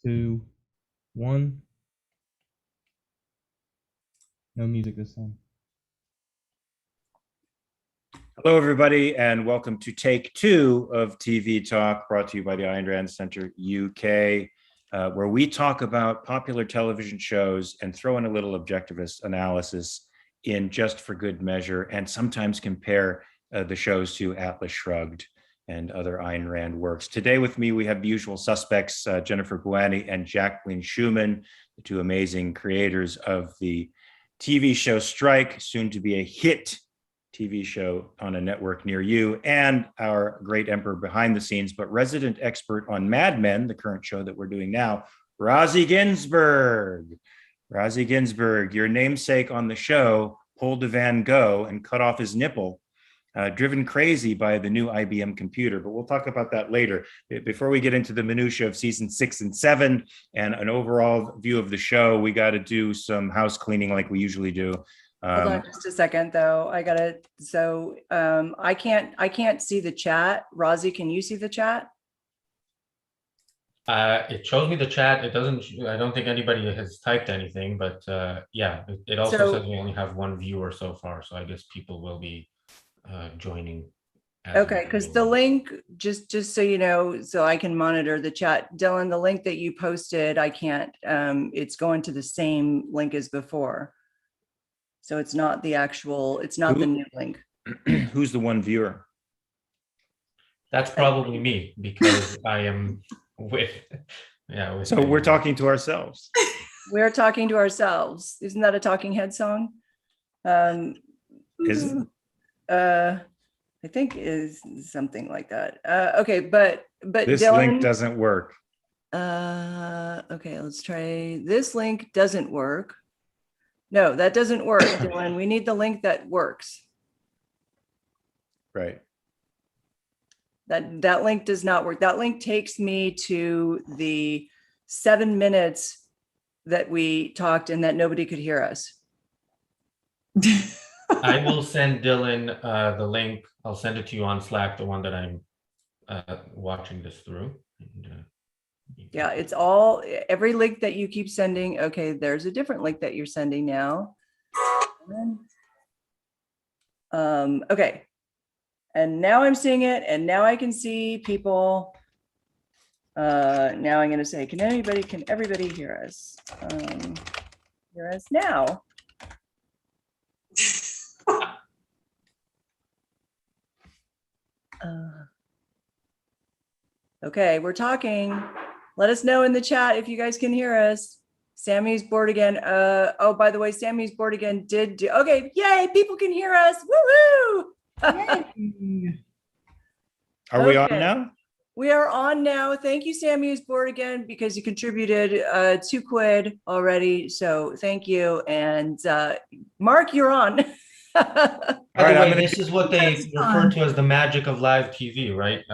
Two, one. No music this time. Hello, everybody, and welcome to take two of TV Talk, brought to you by the Ayn Rand Center UK, where we talk about popular television shows and throw in a little objectivist analysis in just for good measure, and sometimes compare the shows to Atlas Shrugged and other Ayn Rand works. Today with me, we have the usual suspects, Jennifer Bouani and Jacqueline Schumann, the two amazing creators of the TV show Strike, soon to be a hit TV show on a network near you, and our great emperor behind the scenes, but resident expert on Mad Men, the current show that we're doing now, Rosie Ginsburg. Rosie Ginsburg, your namesake on the show, pulled a Van Gogh and cut off his nipple, driven crazy by the new IBM computer. But we'll talk about that later. Before we get into the minutia of season 6 and 7 and an overall view of the show, we got to do some house cleaning like we usually do. Hold on just a second, though. I can't see the chat. Rosie, can you see the chat? It shows me the chat. It doesn't, I don't think anybody has typed anything, but yeah, it also says we only have one viewer so far. So I guess people will be joining. Okay, because the link, just so you know, so I can monitor the chat. Dylan, the link that you posted, I can't, it's going to the same link as before. So it's not the actual, it's not the new link. Who's the one viewer? That's probably me, because I am with, yeah. So we're talking to ourselves. We're talking to ourselves. Isn't that a Talking Head song? Is it? I think is something like that. Okay, but this Dylan, link doesn't work. Okay, let's try. This link doesn't work. No, that doesn't work, Dylan. We need the link that works. Right. That link does not work. That link takes me to the 7 minutes that we talked and that nobody could hear us. I will send Dylan the link. I'll send it to you on Slack, the one that I'm watching this through. And, yeah, it's all, every link that you keep sending. Okay, there's a different link that you're sending now. Okay, and now I'm seeing it, and now I can see people. Now I'm going to say, can everybody hear us? Hear us now. Okay, we're talking. Let us know in the chat if you guys can hear us. Sammy's bored again. Oh, by the way, Sammy's bored again did do. Okay, yay, people can hear us. Woohoo! Are we on now? We are on now. Thank you, Sammy is bored again, because you contributed £2 already. So thank you. And Mark, you're on. By the way, this is what they refer to as the magic of live TV, right?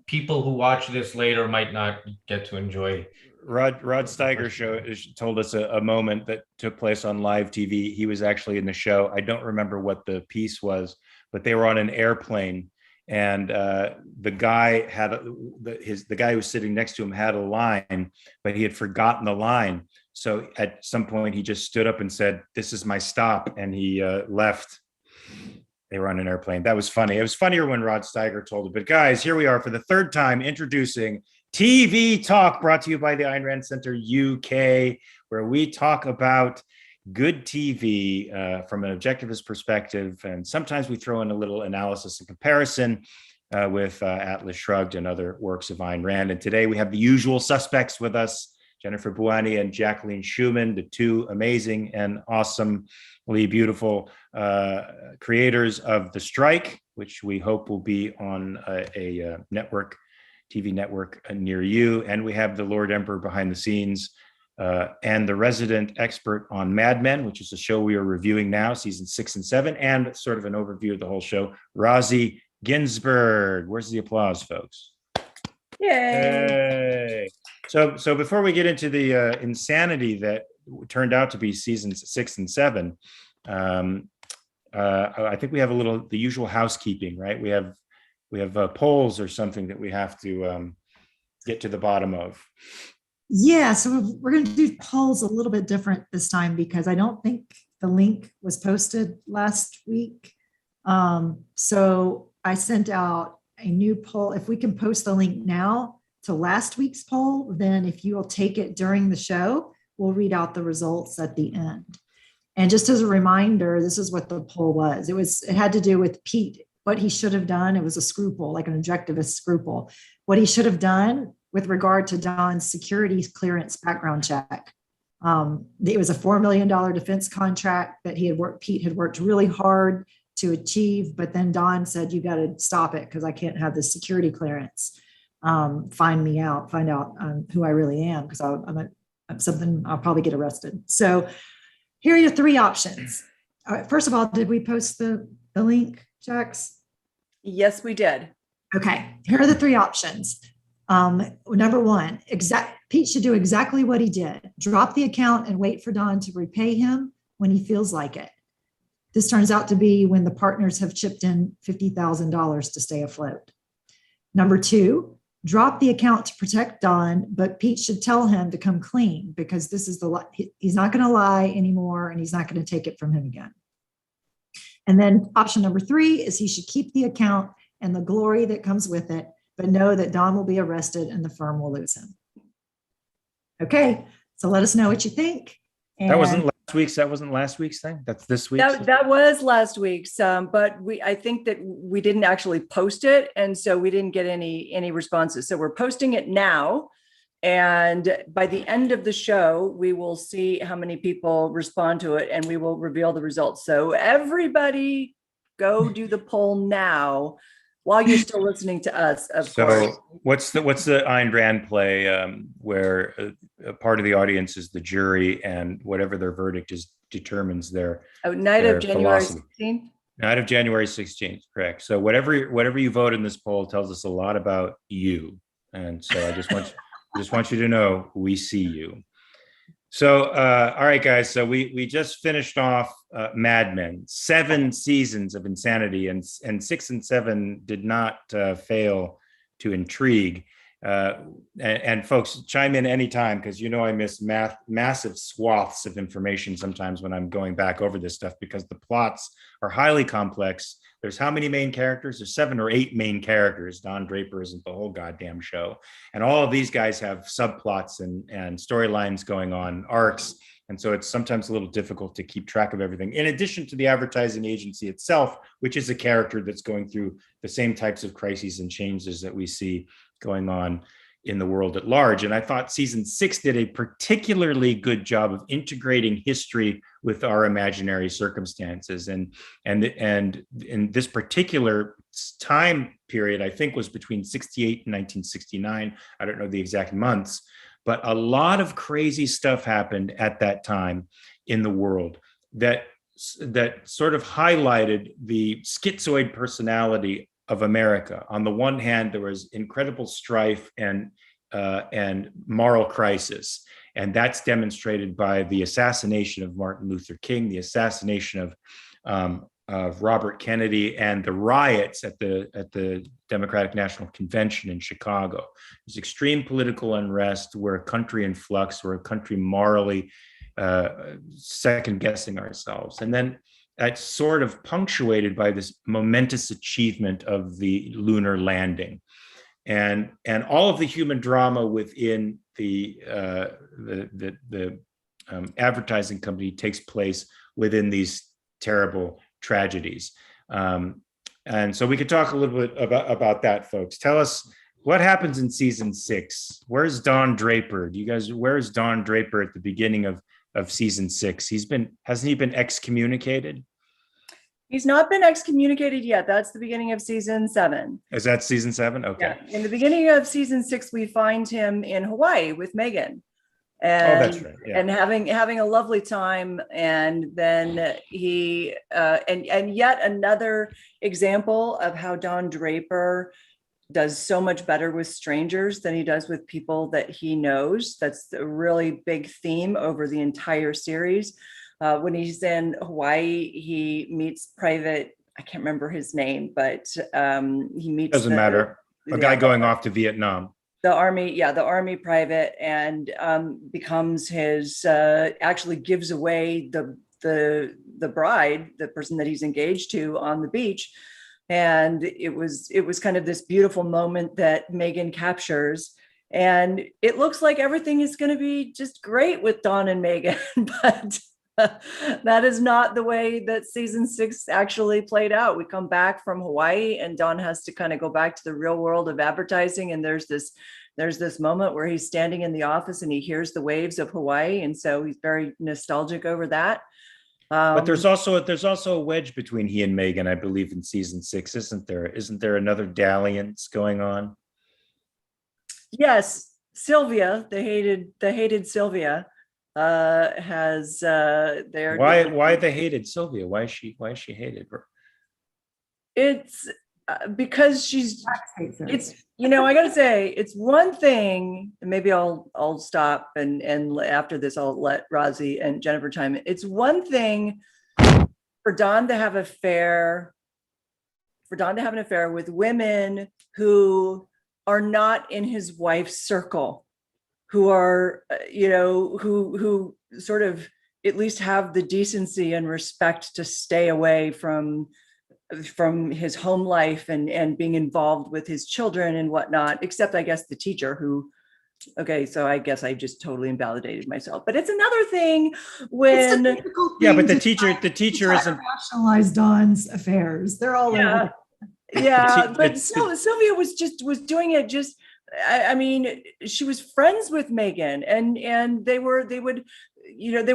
People who watch this later might not get to enjoy. Rod Steiger told us a moment that took place on live TV. He was actually in the show. I don't remember what the piece was, but they were on an airplane, and the guy the guy who was sitting next to him had a line, but he had forgotten the line. So at some point, he just stood up and said, "This is my stop," and he left. They were on an airplane. That was funny. It was funnier when Rod Steiger told it. But guys, here we are for the third time introducing TV Talk, brought to you by the Ayn Rand Center UK, where we talk about good TV from an objectivist perspective. And sometimes we throw in a little analysis and comparison with Atlas Shrugged and other works of Ayn Rand. And today we have the usual suspects with us, Jennifer Bouani and Jacqueline Schumann, the two amazing and awesomely beautiful creators of The Strike, which we hope will be on a network, TV network near you. And we have the Lord Emperor behind the scenes and the resident expert on Mad Men, which is a show we are reviewing now, season 6 and 7, and sort of an overview of the whole show, Rosie Ginsburg. Where's the applause, folks? Yay! Hey. So before we get into the insanity that turned out to be seasons 6 and 7, I think we have the usual housekeeping, right? We have polls or something that we have to get to the bottom of. Yeah, so we're going to do polls a little bit different this time because I don't think the link was posted last week. So I sent out a new poll. If we can post the link now to last week's poll, then if you will take it during the show, we'll read out the results at the end. And just as a reminder, this is what the poll was. It had to do with Pete, what he should have done. It was a scruple, like an objectivist scruple. What he should have done with regard to Don's security clearance background check. It was a $4 million defense contract that Pete had worked really hard to achieve, but then Don said, you got to stop it because I can't have the security clearance. Find out who I really am because I'll probably get arrested. So here are your three options. First of all, did we post the link, Jax? Yes, we did. Okay, here are the three options. Number one, Pete should do exactly what he did. Drop the account and wait for Don to repay him when he feels like it. This turns out to be when the partners have chipped in $50,000 to stay afloat. Number two, drop the account to protect Don, but Pete should tell him to come clean because he's not going to lie anymore and he's not going to take it from him again. And then option number three is he should keep the account and the glory that comes with it, but know that Don will be arrested and the firm will lose him. Okay, so let us know what you think. And That wasn't last week's thing. That's this week. That was last week's, but I think that we didn't actually post it, and so we didn't get any responses. So we're posting it now, and by the end of the show, we will see how many people respond to it, and we will reveal the results. So everybody, go do the poll now while you're still listening to us. Of course. what's the Ayn Rand play where a part of the audience is the jury and whatever their verdict is determines their Night of January philosophy. 16th. Night of January 16th, correct. So whatever you vote in this poll tells us a lot about you. And so I just want you to know we see you. So, all right, guys. So we just finished off Mad Men, 7 seasons of insanity, and 6 and 7 did not fail to intrigue. And folks, chime in anytime because I miss massive swaths of information sometimes when I'm going back over this stuff because the plots are highly complex. There's how many main characters? There's 7 or 8 main characters. Don Draper isn't the whole goddamn show. And all of these guys have subplots and storylines going on, arcs. And so it's sometimes a little difficult to keep track of everything. In addition to the advertising agency itself, which is a character that's going through the same types of crises and changes that we see going on in the world at large. And I thought season 6 did a particularly good job of integrating history with our imaginary circumstances. And in this particular time period, I think was between 68 and 1969. I don't know the exact months, but a lot of crazy stuff happened at that time in the world that sort of highlighted the schizoid personality of America. On the one hand, there was incredible strife and moral crisis, and that's demonstrated by the assassination of Martin Luther King, the assassination of Robert Kennedy, and the riots at the Democratic National Convention in Chicago. There's extreme political unrest. We're a country in flux. We're a country morally second guessing ourselves, and then that's sort of punctuated by this momentous achievement of the lunar landing, and all of the human drama within the advertising company takes place within these terrible tragedies. And so we could talk a little bit about that, folks. Tell us what happens in season 6. Where's Don Draper? Where's Don Draper at the beginning of season 6? Hasn't he been excommunicated? He's not been excommunicated yet. That's the beginning of season 7. Is that season 7? Okay. Yeah. In the beginning of season 6, we find him in Hawaii with Megan. And, that's right. Yeah. And having a lovely time. And then he and yet another example of how Don Draper does so much better with strangers than he does with people that he knows. That's a really big theme over the entire series. When he's in Hawaii, he meets Private, I can't remember his name, but he meets— Doesn't matter. A guy going off to Vietnam. the army private, and becomes his, actually gives away the bride, the person that he's engaged to, on the beach. And it was kind of this beautiful moment that Megan captures. And it looks like everything is going to be just great with Dawn and Megan, but that is not the way that season 6 actually played out. We come back from Hawaii, and Dawn has to kind of go back to the real world of advertising. And there's this moment where he's standing in the office and he hears the waves of Hawaii. And so he's very nostalgic over that. But there's also a wedge between he and Megan, I believe, in season 6, isn't there? Isn't there another dalliance going on? Yes, Sylvia, the hated Sylvia, has their. Why the hated Sylvia? Why is she hated? It's because it's, I gotta say, it's one thing, and maybe I'll stop and after this I'll let Rozzy and Jennifer chime in. It's one thing for Dawn to have an affair with women who are not in his wife's circle, who are, who sort of at least have the decency and respect to stay away from his home life and being involved with his children and whatnot, except I guess the teacher who, okay, so I guess I just totally invalidated myself. But it's another thing when, but the teacher isn't rationalize Dawn's affairs. They're all over. But Sylvia was doing it just, I mean, she was friends with Megan, and they were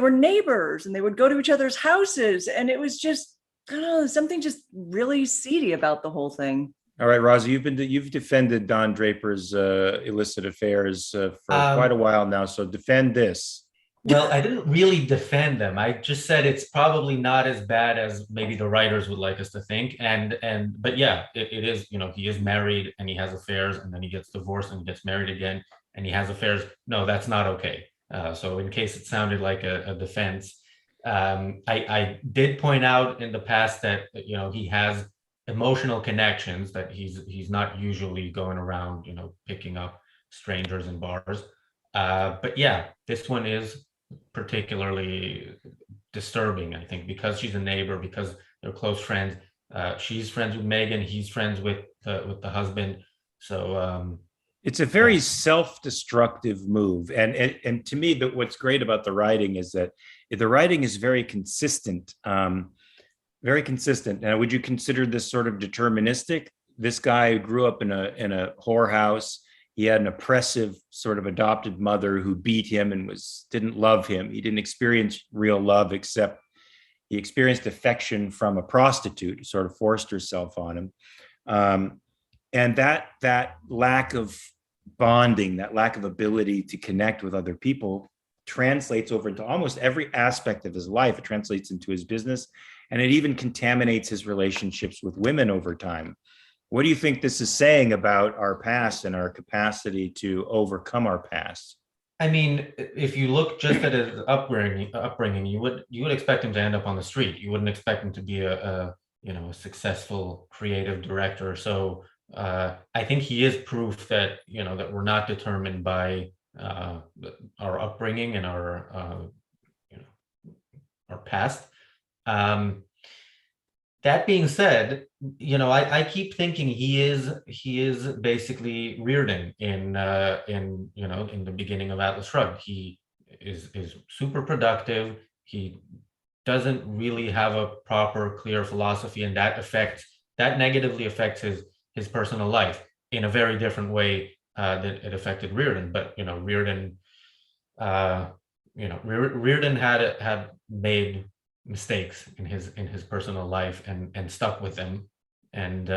neighbors, and they would go to each other's houses, and it was just, I don't know, something just really seedy about the whole thing. All right, Rozzy, you've defended Don Draper's illicit affairs for quite a while now, so defend this. Well, I didn't really defend them. I just said it's probably not as bad as maybe the writers would like us to think. But yeah, it is, he is married and he has affairs, and then he gets divorced and gets married again and he has affairs. No, that's not okay. So in case it sounded like a defense, I did point out in the past that, he has emotional connections, that he's not usually going around, picking up strangers in bars. But yeah, this one is particularly disturbing, I think, because she's a neighbor, because they're close friends. She's friends with Megan, he's friends with the husband. So it's a very self-destructive move, and to me, what's great about the writing is that the writing is very consistent. Very consistent. Now, would you consider this sort of deterministic? This guy grew up in a whorehouse. He had an oppressive sort of adopted mother who beat him and didn't love him. He didn't experience real love, except he experienced affection from a prostitute who sort of forced herself on him. And that lack of bonding, that lack of ability to connect with other people translates over into almost every aspect of his life. It translates into his business, and it even contaminates his relationships with women over time. What do you think this is saying about our past and our capacity to overcome our past? I mean, if you look just at his upbringing, you would expect him to end up on the street. You wouldn't expect him to be a successful creative director. So I think he is proof that that we're not determined by our upbringing and our past. That being said, I keep thinking he is basically Reardon in the beginning of Atlas Shrugged. He is super productive. He doesn't really have a proper, clear philosophy, and that negatively affects his personal life in a very different way that it affected Reardon. But Reardon, Reardon had made mistakes in his personal life and stuck with them, and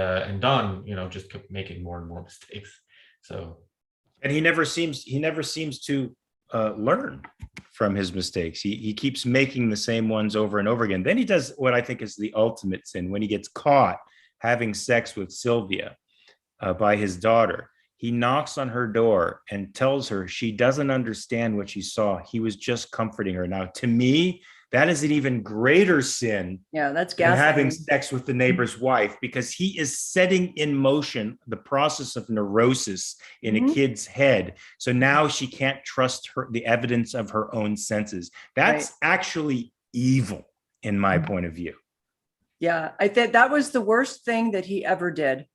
Don just kept making more and more mistakes. So, and he never seems to learn from his mistakes. He keeps making the same ones over and over again. Then he does what I think is the ultimate sin, when he gets caught having sex with Sylvia by his daughter. He knocks on her door and tells her she doesn't understand what she saw. He was just comforting her. Now, to me, that is an even greater sin Yeah, that's than having gaslighting. sex with the neighbor's wife, because he is setting in motion the process of neurosis in a kid's head. So now she can't trust the evidence of her own senses. That's actually evil in my point of view. Yeah, I think that was the worst thing that he ever did.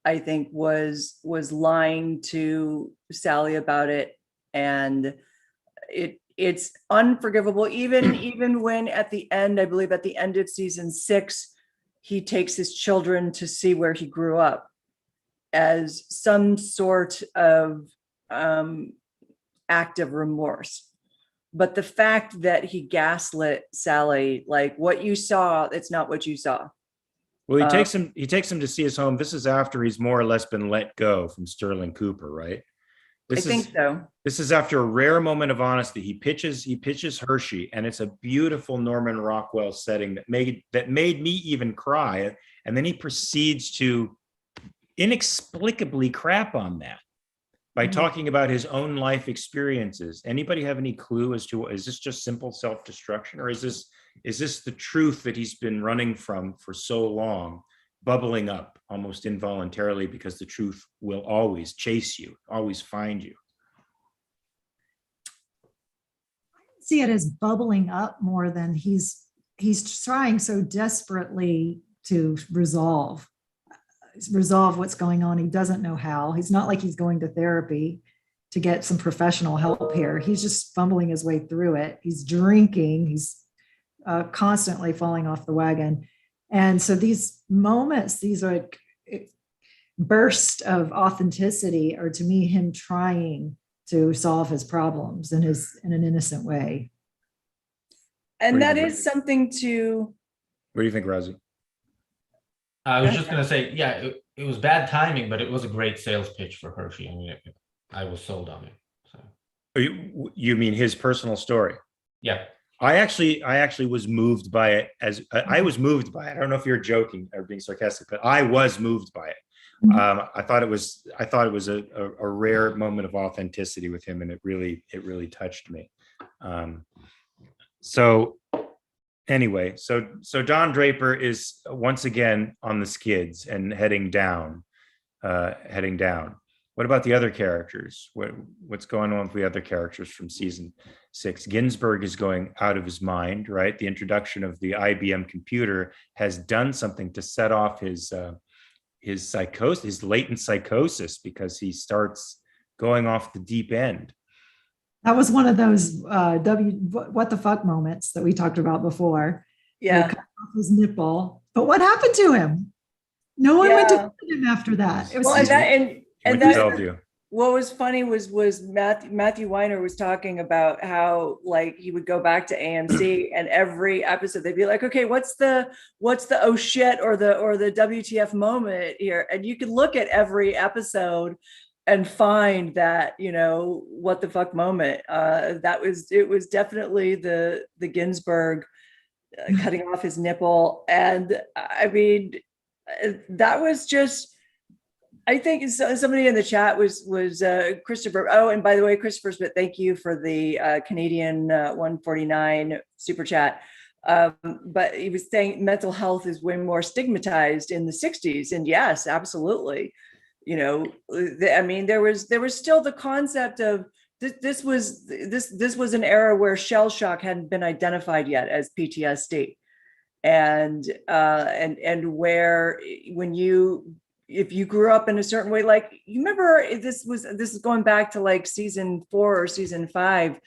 I think was lying to Sally about it, and it's unforgivable. Even when at the end, I believe at the end of season 6, he takes his children to see where he grew up as some sort of act of remorse. But the fact that he gaslit Sally, like, what you saw, it's not what you saw. Well, he takes him to see his home. This is after he's more or less been let go from Sterling Cooper, right? I think so. This is after a rare moment of honesty. He pitches Hershey, and it's a beautiful Norman Rockwell setting that made me even cry. And then he proceeds to inexplicably crap on that by talking about his own life experiences. Anybody have any clue as to, is this just simple self-destruction, or is this the truth that he's been running from for so long, bubbling up almost involuntarily, because the truth will always chase you, always find you? I see it as bubbling up more than he's trying so desperately to resolve what's going on. He doesn't know how. He's not like he's going to therapy to get some professional help here. He's just fumbling his way through it. He's drinking. He's constantly falling off the wagon. And so these moments, these are like bursts of authenticity, are to me him trying to solve his problems in an innocent way. And that is something to. What do you think, Rosie? I was just going to say, yeah, it was bad timing, but it was a great sales pitch for Hershey. I mean, I was sold on it. So. You mean his personal story? Yeah. I actually was moved by it. I was moved by it. I don't know if you're joking or being sarcastic, but I was moved by it. I thought it was a rare moment of authenticity with him, and it really touched me. So anyway, so Don Draper is once again on the skids and heading down. What about the other characters? What's going on with the other characters from season 6? Ginsburg is going out of his mind, right? The introduction of the IBM computer has done something to set off his psychosis, his latent psychosis, because he starts going off the deep end. That was one of those what the fuck moments that we talked about before. Yeah. Cut off his nipple. But what happened to him? No one went to visit him after that. It was what was funny was Matthew Weiner was talking about how, like, he would go back to AMC and every episode they'd be like, okay, what's the oh shit or the WTF moment here? And you could look at every episode and find that, what the fuck moment. It was definitely the Ginsburg cutting off his nipple. And I mean, that was just, I think somebody in the chat was Christopher. Oh, and by the way, Christopher, but thank you for the Canadian 149 super chat. But he was saying mental health is way more stigmatized in the 60s. And yes, absolutely. I mean, there was still the concept of this was an era where shell shock hadn't been identified yet as PTSD. And where if you grew up in a certain way, like, you remember, this is going back to like season 4 or season 5,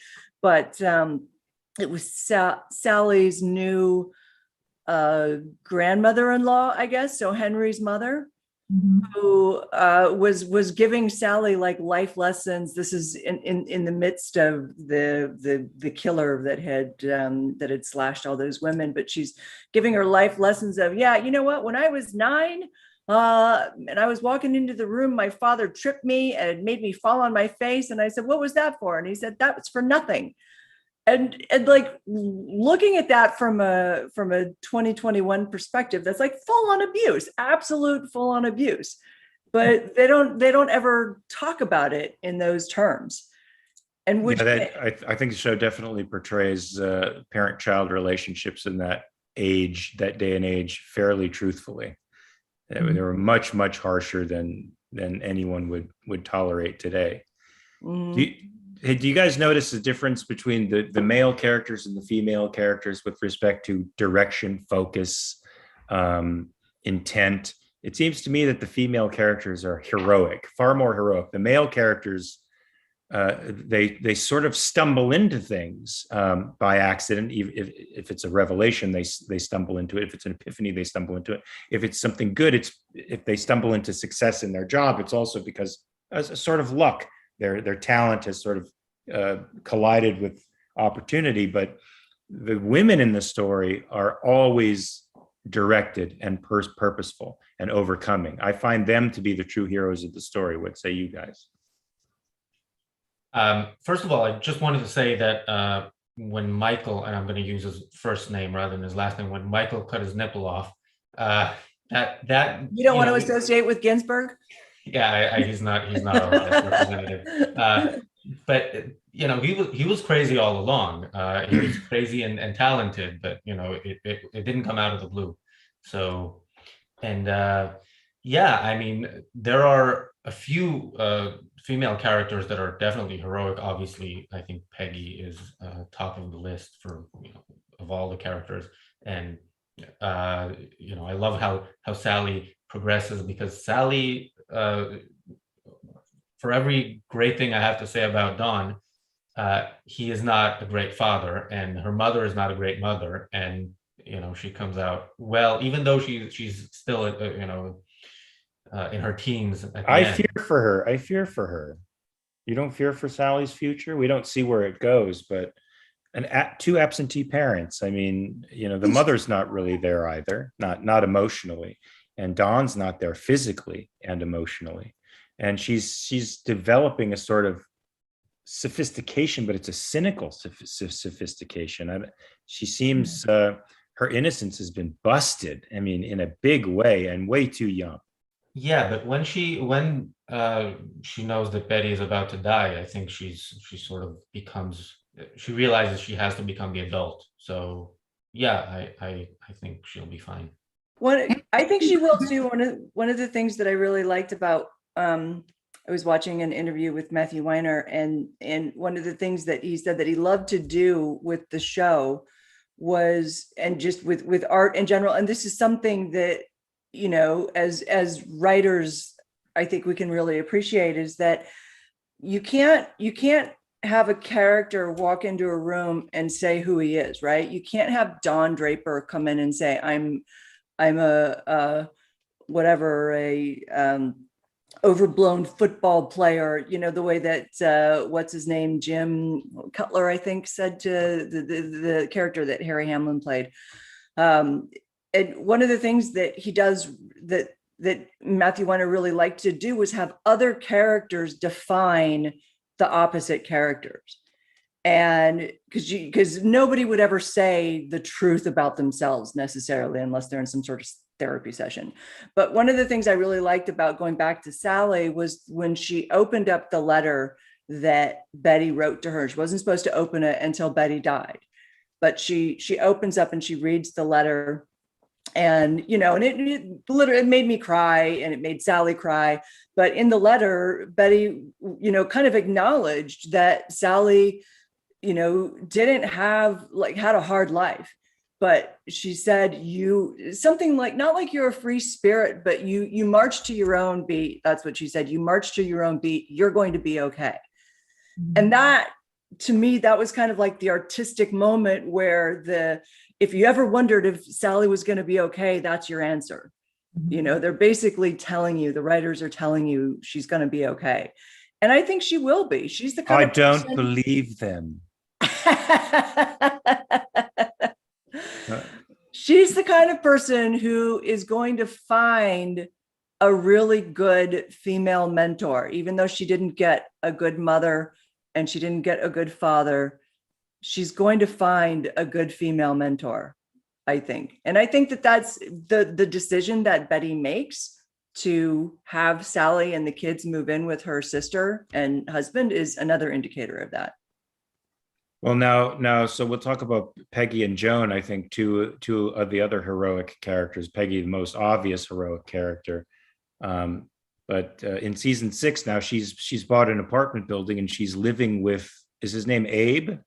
but it was Sally's new grandmother-in-law, I guess, so Henry's mother, who was giving Sally like life lessons. This is in the midst of the killer that had slashed all those women, but she's giving her life lessons of, yeah, you know what, when I was 9 and I was walking into the room, my father tripped me and made me fall on my face, and I said, what was that for? And he said, that was for nothing. And like, looking at that from a 2021 perspective, that's like full on abuse, absolute full on abuse. But they don't ever talk about it in those terms. And which, I think the show definitely portrays parent-child relationships in that day and age, fairly truthfully. They were much, much harsher than anyone would tolerate today. Do you guys notice the difference between the male characters and the female characters with respect to direction, focus, intent? It seems to me that the female characters are heroic, far more heroic. The male characters, they sort of stumble into things by accident. If it's a revelation, they stumble into it. If it's an epiphany, they stumble into it. If it's something good, if they stumble into success in their job, it's also because as a sort of luck. Their talent has sort of collided with opportunity. But the women in the story are always directed and purposeful and overcoming. I find them to be the true heroes of the story. What say you guys? First of all, I just wanted to say that when Michael, and I'm going to use his first name rather than his last name, when Michael cut his nipple off, that you don't want to associate with Ginsburg? Yeah, he's not our best representative. But he was crazy all along. He was crazy and talented, but it didn't come out of the blue. So, and yeah, I mean, there are a few female characters that are definitely heroic. Obviously, I think Peggy is top of the list for of all the characters, and I love how Sally progresses, because Sally, for every great thing I have to say about Don, he is not a great father, and her mother is not a great mother, and she comes out well, even though she's still in her teens. Fear for her. You don't fear for Sally's future? We don't see where it goes, but two absentee parents. I mean, the mother's not really there either, not emotionally. And Dawn's not there physically and emotionally. And she's developing a sort of sophistication, but it's a cynical sophistication. She seems, her innocence has been busted. I mean, in a big way, and way too young. Yeah, but when she knows that Betty is about to die, I think she sort of she realizes she has to become the adult. So yeah, I think she'll be fine. I think she will too. One of the things that I really liked about, I was watching an interview with Matthew Weiner, and one of the things that he said that he loved to do with the show was, and just with art in general, and this is something that, as writers, I think we can really appreciate, is that you can't have a character walk into a room and say who he is, right? You can't have Don Draper come in and say, I'm a overblown football player, the way that what's his name, Jim Cutler, I think, said to the character that Harry Hamlin played. And one of the things that he does that Matthew Weiner really liked to do was have other characters define the opposite characters. And because nobody would ever say the truth about themselves necessarily, unless they're in some sort of therapy session. But one of the things I really liked about going back to Sally was when she opened up the letter that Betty wrote to her. She wasn't supposed to open it until Betty died, but she opens up and she reads the letter, and and it literally, it made me cry, and it made Sally cry. But in the letter, Betty kind of acknowledged that Sally didn't had a hard life, but she said, something like, not like you're a free spirit, but you march to your own beat. That's what she said. You march to your own beat. You're going to be okay. Mm-hmm. And that, to me, that was kind of like the artistic moment where if you ever wondered if Sally was going to be okay, that's your answer. Mm-hmm. They're basically telling you, the writers are telling you she's going to be okay. And I think she will be. She's the kind of person. I don't believe them. She's the kind of person who is going to find a really good female mentor, even though she didn't get a good mother and she didn't get a good father. She's going to find a good female mentor, I think. And I think that that's the decision that Betty makes to have Sally and the kids move in with her sister and husband is another indicator of that. Well, now, so we'll talk about Peggy and Joan. I think two of the other heroic characters. Peggy, the most obvious heroic character, but in season 6 now, she's bought an apartment building and she's living with. Is his name Abe?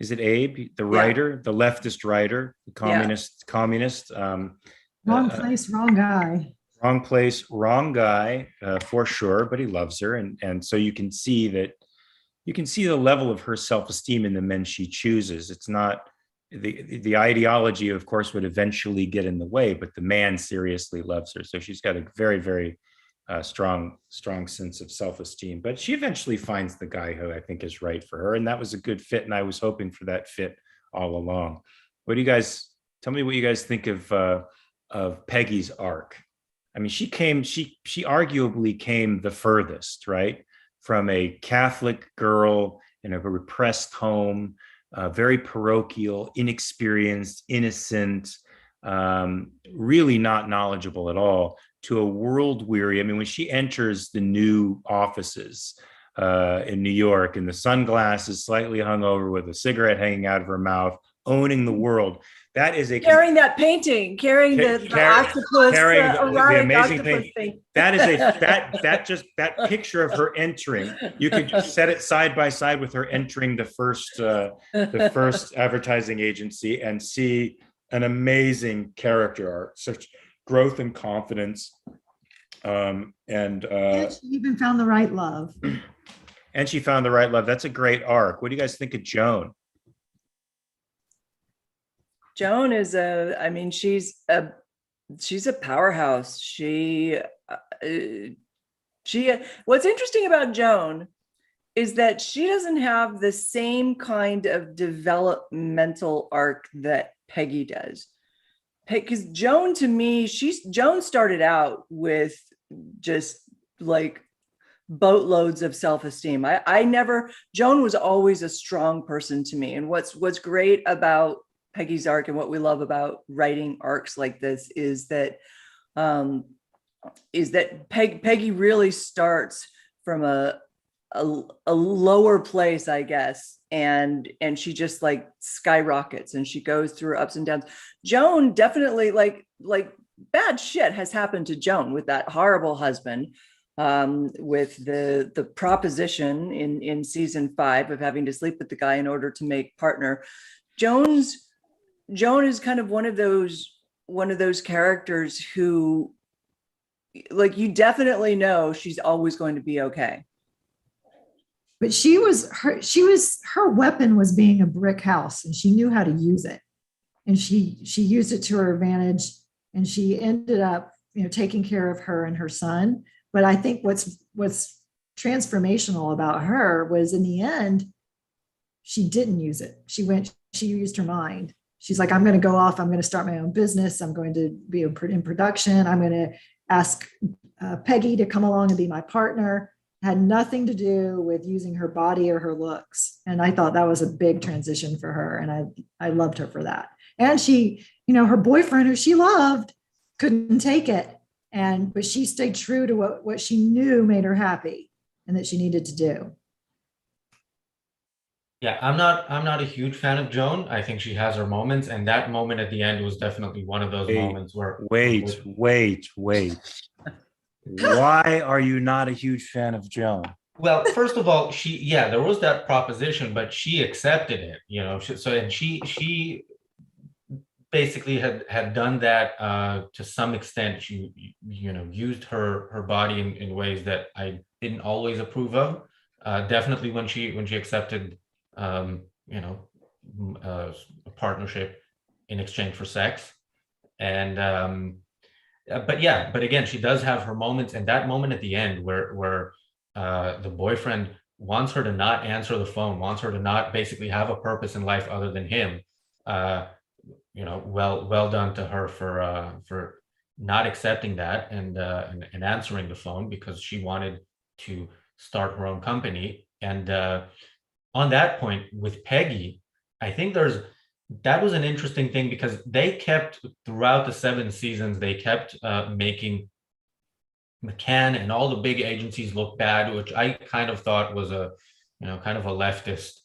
Is it Abe, the writer, the leftist writer, the communist? Wrong place, wrong guy. Wrong place, wrong guy, for sure. But he loves her, and so you can see that. You can see the level of her self-esteem in the men she chooses. It's not the ideology, of course, would eventually get in the way, but the man seriously loves her. So she's got a very, very strong sense of self-esteem. But she eventually finds the guy who I think is right for her, and that was a good fit. And I was hoping for that fit all along. What do you guys tell me? What you guys think of Peggy's arc? I mean, she arguably came the furthest, right? From a Catholic girl in a repressed home, very parochial, inexperienced, innocent, really not knowledgeable at all, to a world weary. I mean, when she enters the new offices in New York, in the sunglasses, slightly hungover, with a cigarette hanging out of her mouth, owning the world. That is carrying that painting, carrying the octopus, carrying the amazing octopus thing. That is that picture of her entering. You could just set it side by side with her entering the first advertising agency and see an amazing character arc, such growth and confidence, and she even found the right love. And she found the right love. That's a great arc. What do you guys think of Joan? Joan is she's a powerhouse. What's interesting about Joan is that she doesn't have the same kind of developmental arc that Peggy does. Because Joan, to me, Joan started out with just like boatloads of self-esteem. Joan was always a strong person to me. And what's great about Peggy's arc and what we love about writing arcs like this is that Peggy really starts from a lower place, I guess, and she just like skyrockets and she goes through ups and downs. Joan definitely like bad shit has happened to Joan with that horrible husband, with the proposition in season 5 of having to sleep with the guy in order to make partner. Joan is kind of one of those characters who, like, you definitely know she's always going to be okay. But her weapon was being a brick house, and she knew how to use it, and she used it to her advantage, and she ended up, taking care of her and her son. But I think what's transformational about her was, in the end, she didn't use it. She used her mind. She's like, I'm going to go off. I'm going to start my own business. I'm going to be in production. I'm going to ask Peggy to come along and be my partner. Had nothing to do with using her body or her looks. And I thought that was a big transition for her. And I loved her for that. And she, her boyfriend, who she loved, couldn't take it. But she stayed true to what she knew made her happy and that she needed to do. Yeah, I'm not a huge fan of Joan. I think she has her moments, and that moment at the end was definitely one of those moments where. Wait. Why are you not a huge fan of Joan? Well, first of all, there was that proposition, but she accepted it, she basically had done that to some extent. She used her body in ways that I didn't always approve of. Definitely when she accepted a partnership in exchange for sex, and but again, she does have her moments, and that moment at the end where the boyfriend wants her to not answer the phone, wants her to not basically have a purpose in life other than him. Well done to her for not accepting that and answering the phone, because she wanted to start her own company. And on that point with Peggy, I think that was an interesting thing, because they kept, throughout the 7 seasons, they kept making McCann and all the big agencies look bad, which I kind of thought was a, kind of a leftist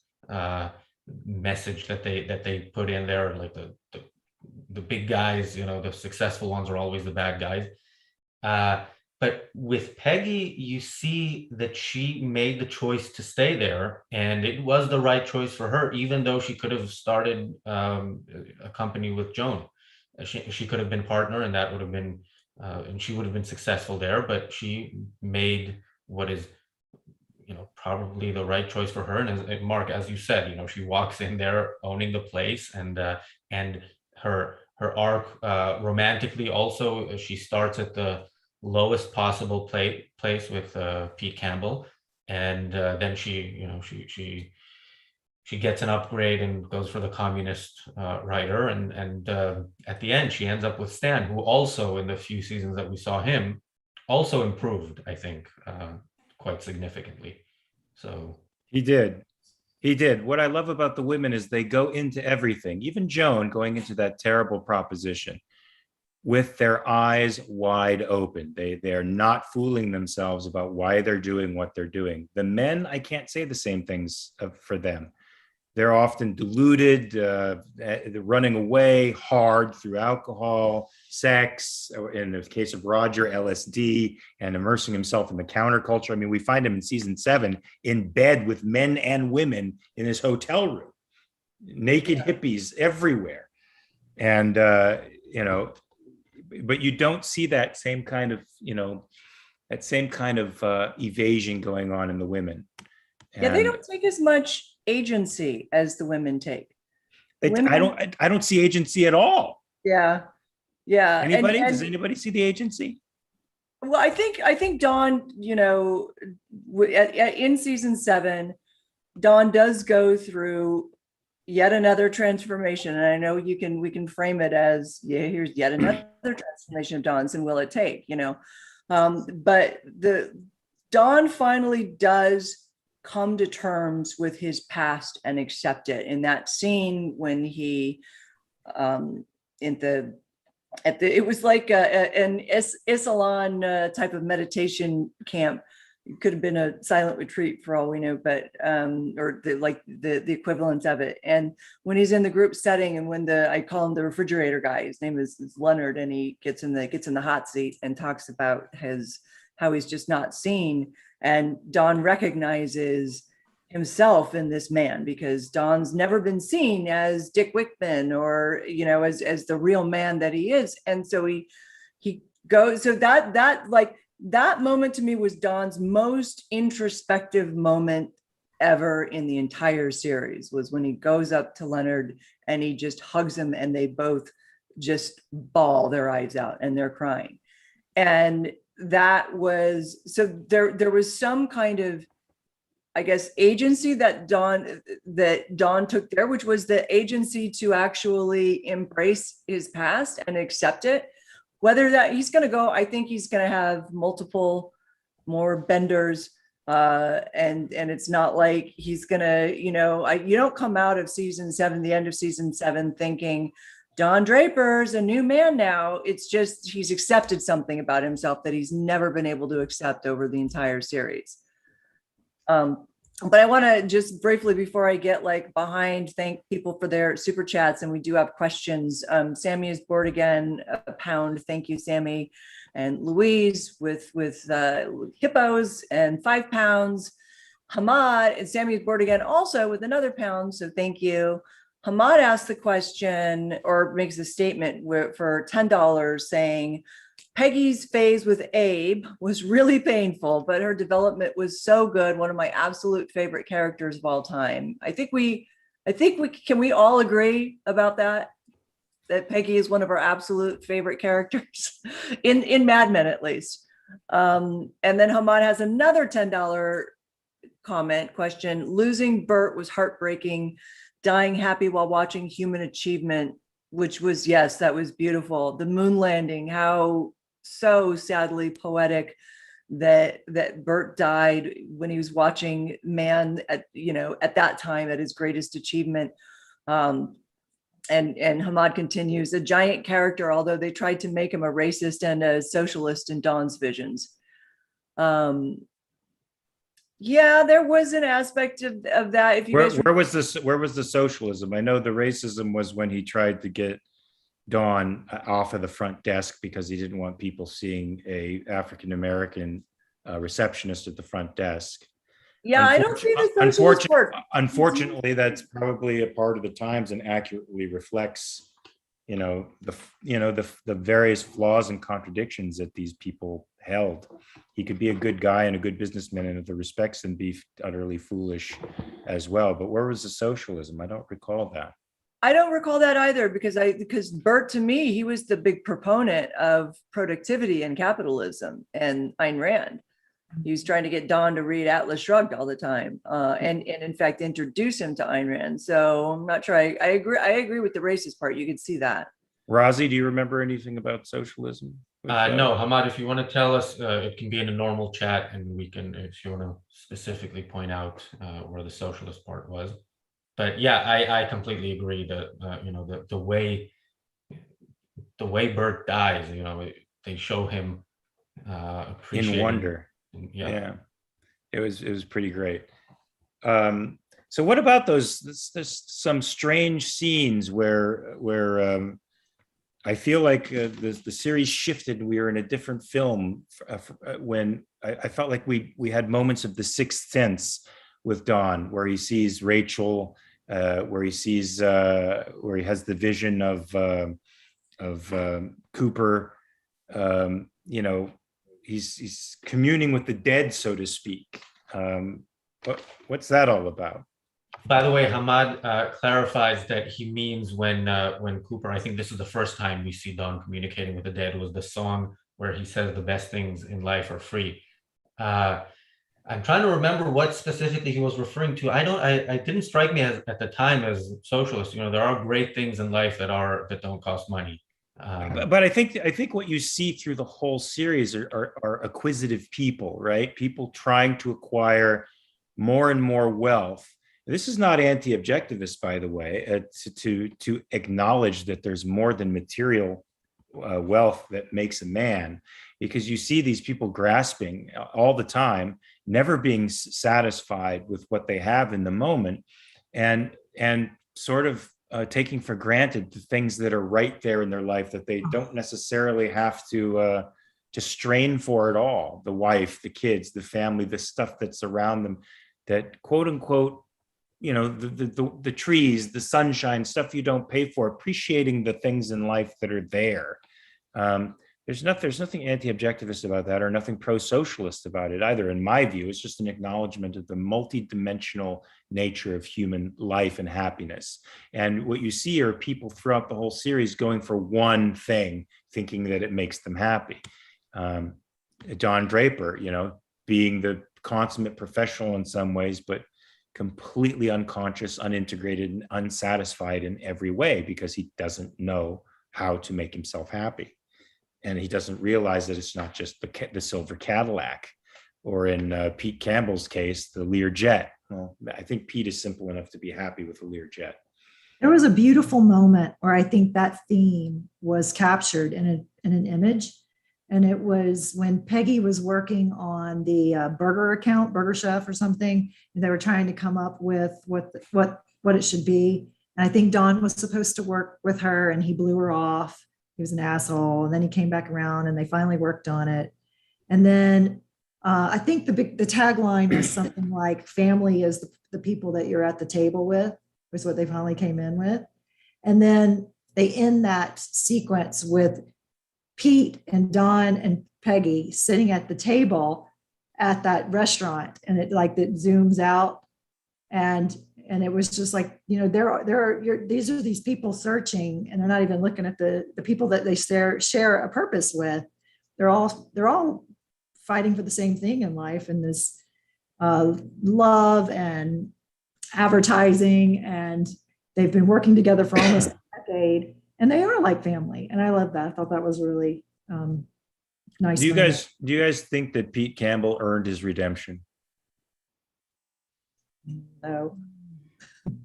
message that they put in there, like the big guys, the successful ones are always the bad guys. But with Peggy, you see that she made the choice to stay there, and it was the right choice for her, even though she could have started a company with Joan. She could have been partner, and that would have been, and she would have been successful there. But she made what is, probably the right choice for her. And as Mark, as you said, she walks in there owning the place, and her arc romantically also, she starts at the lowest possible place with Pete Campbell, and then she gets an upgrade and goes for the communist writer, and at the end she ends up with Stan, who also in the few seasons that we saw him also improved, I think, quite significantly. So he did. What I love about the women is they go into everything, even Joan going into that terrible proposition with their eyes wide open. They are not fooling themselves about why they're doing what they're doing. The men, I can't say the same things for them. They're often deluded, running away hard through alcohol, sex, or in the case of Roger, LSD, and immersing himself in the counterculture. I mean, we find him in season 7 in bed with men and women in his hotel room, naked hippies everywhere. And, but you don't see that same kind of, evasion going on in the women. Yeah, they don't take as much agency as the women take. I don't see agency at all. Yeah. Anybody? Does anybody see the agency? Well, I think Dawn, in season 7, Dawn does go through yet another transformation, and I know we can frame it as, here's yet another transformation of Dawn's, and will it take? But Dawn finally does come to terms with his past and accept it. In that scene when he it was like an Islam type of meditation camp. It could have been a silent retreat for all we know, but or the equivalent of it. And when he's in the group setting, and when I call him the refrigerator guy, his name is Leonard, and he gets in the hot seat and talks about how he's just not seen. And Dawn recognizes himself in this man, because Dawn's never been seen as Dick Wickman or, as the real man that he is. And so he goes, so that moment to me was Dawn's most introspective moment ever in the entire series, was when he goes up to Leonard and he just hugs him, and they both just bawl their eyes out and they're crying. And that was, so there was some kind of, I guess, agency that Dawn took there, which was the agency to actually embrace his past and accept it. Whether that he's going to go, I think he's going to have multiple more benders, and it's not like he's going to, you don't come out of season 7, the end of season 7, thinking Don Draper's a new man now. It's just he's accepted something about himself that he's never been able to accept over the entire series. But I want to just briefly, before I get behind, thank people for their super chats, and we do have questions. Sammy is bored again, £1. Thank you, Sammy. And Louise with hippos and £5. Hamad and Sammy is bored again, also with another £1. So thank you. Hamad asked the question, or makes a statement for $10, saying, Peggy's phase with Abe was really painful, but her development was so good. One of my absolute favorite characters of all time. I think we can we all agree about that Peggy is one of our absolute favorite characters in Mad Men, at least. And then Hamad has another $10 question. Losing Bert was heartbreaking. Dying happy while watching Human Achievement, which was, yes, that was beautiful. The moon landing, how so sadly poetic that Bert died when he was watching Man at that time at his greatest achievement. And Hamad continues, a giant character, although they tried to make him a racist and a socialist in Dawn's visions. Yeah, there was an aspect of that. If you guys Where was this? Where was the socialism? I know the racism was when he tried to get Dawn off of the front desk because he didn't want people seeing a African American receptionist at the front desk. yeah, I don't see the socialist part. Unfortunately, that's probably a part of the times and accurately reflects, the various flaws and contradictions that these people held. He could be a good guy and a good businessman in other respects and be utterly foolish as well. But where was the socialism? I don't recall that. I don't recall that either because Bert, to me, he was the big proponent of productivity and capitalism and Ayn Rand. He was trying to get Don to read Atlas Shrugged all the time, and in fact introduce him to Ayn Rand. So I'm not sure. I agree with the racist part. You could see that. Razi, do you remember anything about socialism? No, Hamad, if you want to tell us, it can be in a normal chat, and we can, if you want to specifically point out where the socialist part was. But yeah, I completely agree that the way Bert dies, they show him In wonder. Yeah. It was pretty great. So what about there's some strange scenes where I feel like the series shifted. We were in a different film when I felt like we had moments of the Sixth Sense with Don, where he sees Rachel, where he sees where he has the vision of Cooper. He's communing with the dead, so to speak. What's that all about? By the way, Hamad clarifies that he means when Cooper, I think this is the first time we see Don communicating with the dead, was the song where he says the best things in life are free. I'm trying to remember what specifically he was referring to. I didn't strike me at the time as socialist. There are great things in life that don't cost money. But I think what you see through the whole series are acquisitive people, right? People trying to acquire more and more wealth. This is not anti-objectivist, by the way, to acknowledge that there's more than material wealth that makes a man, because you see these people grasping all the time, never being satisfied with what they have in the moment, and sort of taking for granted the things that are right there in their life that they don't necessarily have to strain for at all. The wife, the kids, the family, the stuff that's around them, that quote unquote, the trees, the sunshine, stuff you don't pay for, appreciating the things in life that are there. There's nothing anti-objectivist about that, or nothing pro-socialist about it either. In my view, it's just an acknowledgement of the multidimensional nature of human life and happiness. And what you see are people throughout the whole series going for one thing, thinking that it makes them happy. Don Draper, being the consummate professional in some ways, but completely unconscious, unintegrated, and unsatisfied in every way because he doesn't know how to make himself happy. And he doesn't realize that it's not just the silver Cadillac, or in Pete Campbell's case, the Learjet. Well, I think Pete is simple enough to be happy with the Learjet. There was a beautiful moment where I think that theme was captured in an image. And it was when Peggy was working on the burger chef or something, and they were trying to come up with what it should be. And I think Don was supposed to work with her, and he blew her off. He was an asshole. And then he came back around, and they finally worked on it. And then I think the tagline was something like "Family is the people that you're at the table with," was what they finally came in with. And then they end that sequence with Pete and Don and Peggy sitting at the table at that restaurant, and it zooms out, and it was just like, these are these people searching, and they're not even looking at the people that they share a purpose with. They're all fighting for the same thing in life, and this love and advertising, and they've been working together for almost a decade. And they are like family, and I love that. I thought that was really nice. Do you guys think that Pete Campbell earned his redemption? No.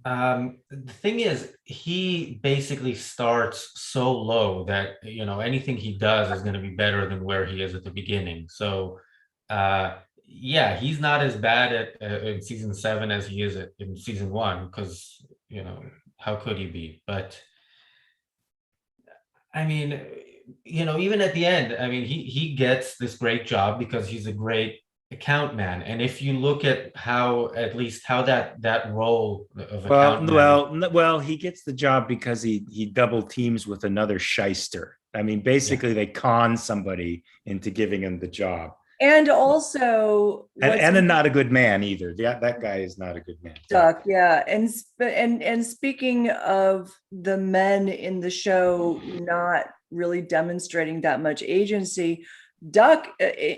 The thing is, he basically starts so low that anything he does is going to be better than where he is at the beginning. So yeah, he's not as bad at in season 7 as he is in season 1, because how could he be? But I mean, even at the end, I mean, he gets this great job because he's a great account man. And if you look at at least how that role of account man, Well, he gets the job because he double teams with another shyster. I mean, basically, they con somebody into giving him the job. And also, and not a good man either. That guy is not a good man. Duck, yeah. And speaking of the men in the show not really demonstrating that much agency, Duck,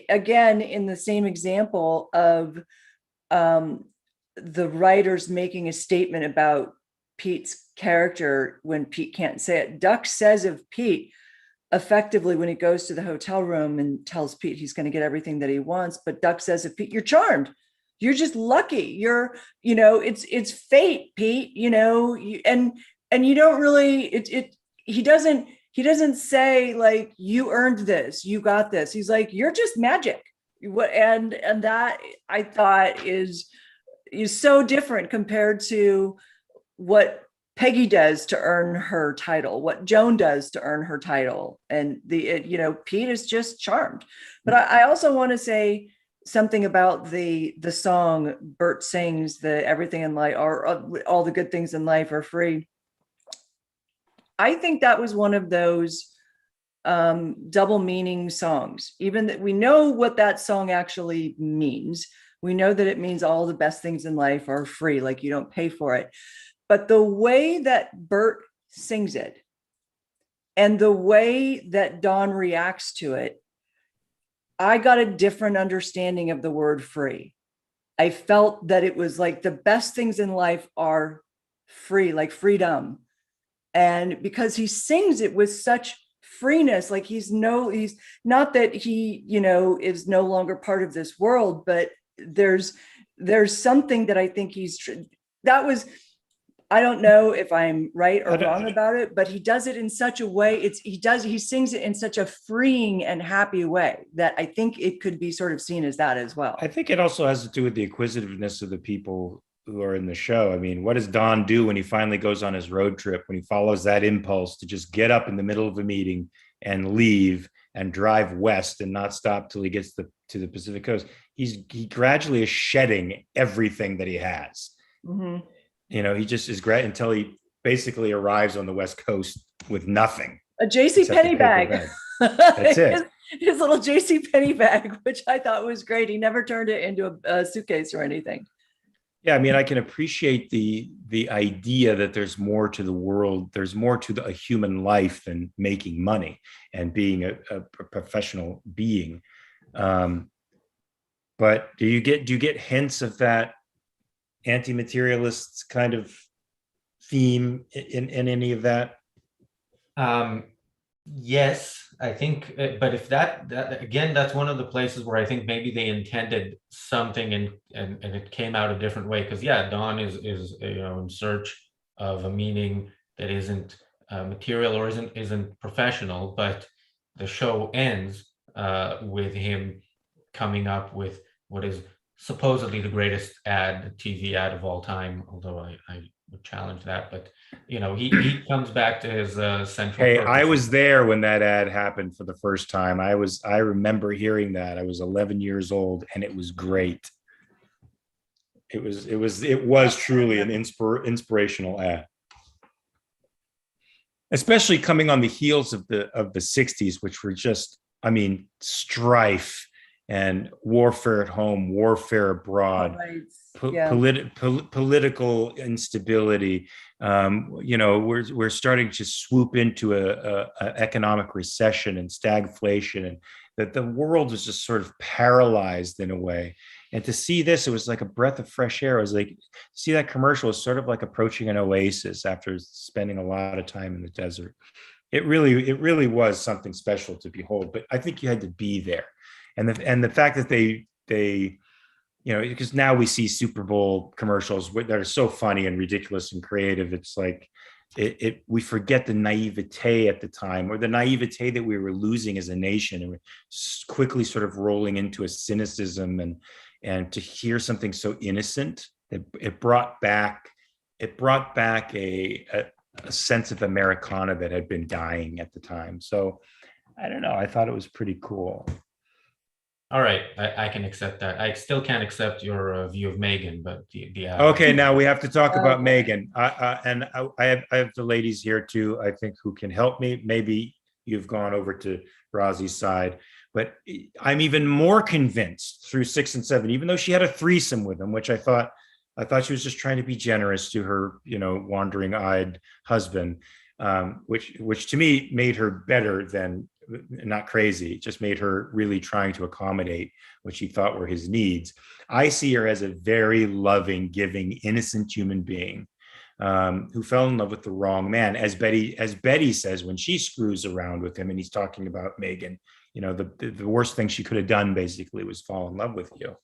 again, in the same example of the writers making a statement about Pete's character when Pete can't say it. Duck says of Pete, effectively, when he goes to the hotel room and tells Pete he's going to get everything that he wants, but Duck says of Pete, you're charmed. You're just lucky. It's fate, Pete, and you don't really, he doesn't say like, you earned this, you got this. He's like, you're just magic. And that I thought is so different compared to what Peggy does to earn her title, what Joan does to earn her title. And Pete is just charmed. But I also want to say something about the song Bert sings, the everything in life, or all the good things in life are free. I think that was one of those double meaning songs, even that we know what that song actually means. We know that it means all the best things in life are free, like you don't pay for it. But the way that Bert sings it and the way that Dawn reacts to it, I got a different understanding of the word free. I felt that it was like the best things in life are free, like freedom. And because he sings it with such freeness, like he's not that he, is no longer part of this world, but there's something that I think I don't know if I'm right or wrong about it, but he does it in such a way. He sings it in such a freeing and happy way that I think it could be sort of seen as that as well. I think it also has to do with the acquisitiveness of the people who are in the show. I mean, what does Don do when he finally goes on his road trip, when he follows that impulse to just get up in the middle of a meeting and leave and drive west and not stop till he gets to the Pacific coast? He gradually is shedding everything that he has. Mm-hmm. He just is great until he basically arrives on the West Coast with nothing. A JCPenney bag. That's it. His little JCPenney bag, which I thought was great. He never turned it into a suitcase or anything. Yeah, I mean, I can appreciate the idea that there's more to the world. There's more to a human life than making money and being a professional being. But do you get hints of that anti-materialist kind of theme in any of that? Yes, I think, but if that again, that's one of the places where I think maybe they intended something and it came out a different way. Because Dawn is in search of a meaning that isn't material or isn't professional, but the show ends with him coming up with what is supposedly the greatest TV ad of all time, although I would challenge that. But he comes back to his central purpose. I was there when that ad happened for the first time. I remember hearing that. I was 11 years old, and it was great. It was truly an inspirational ad, especially coming on the heels of the 60s, which were just, I mean, strife and warfare at home, warfare abroad, political instability. We're starting to swoop into a economic recession and stagflation, and that the world was just sort of paralyzed in a way. And to see this, it was like a breath of fresh air. I was like, see that commercial is sort of like approaching an oasis after spending a lot of time in the desert. It really was something special to behold. But I think you had to be there. And the fact that they because now we see Super Bowl commercials that are so funny and ridiculous and creative. It's like we forget the naivete at the time, or the naivete that we were losing as a nation, and we're quickly sort of rolling into a cynicism, and to hear something so innocent, it brought back a sense of Americana that had been dying at the time. So I don't know, I thought it was pretty cool. All right, I can accept that. I still can't accept your view of Megan, but Okay, now we have to talk about Okay. Megan. I have the ladies here too, I think, who can help me. Maybe you've gone over to Rosie's side, but I'm even more convinced through 6 and 7, even though she had a threesome with him, which I thought she was just trying to be generous to her, wandering-eyed husband, which to me made her better than, not crazy, just made her really trying to accommodate what she thought were his needs. I see her as a very loving, giving, innocent human being, who fell in love with the wrong man. As Betty says when she screws around with him, and he's talking about Megan, the worst thing she could have done basically was fall in love with you.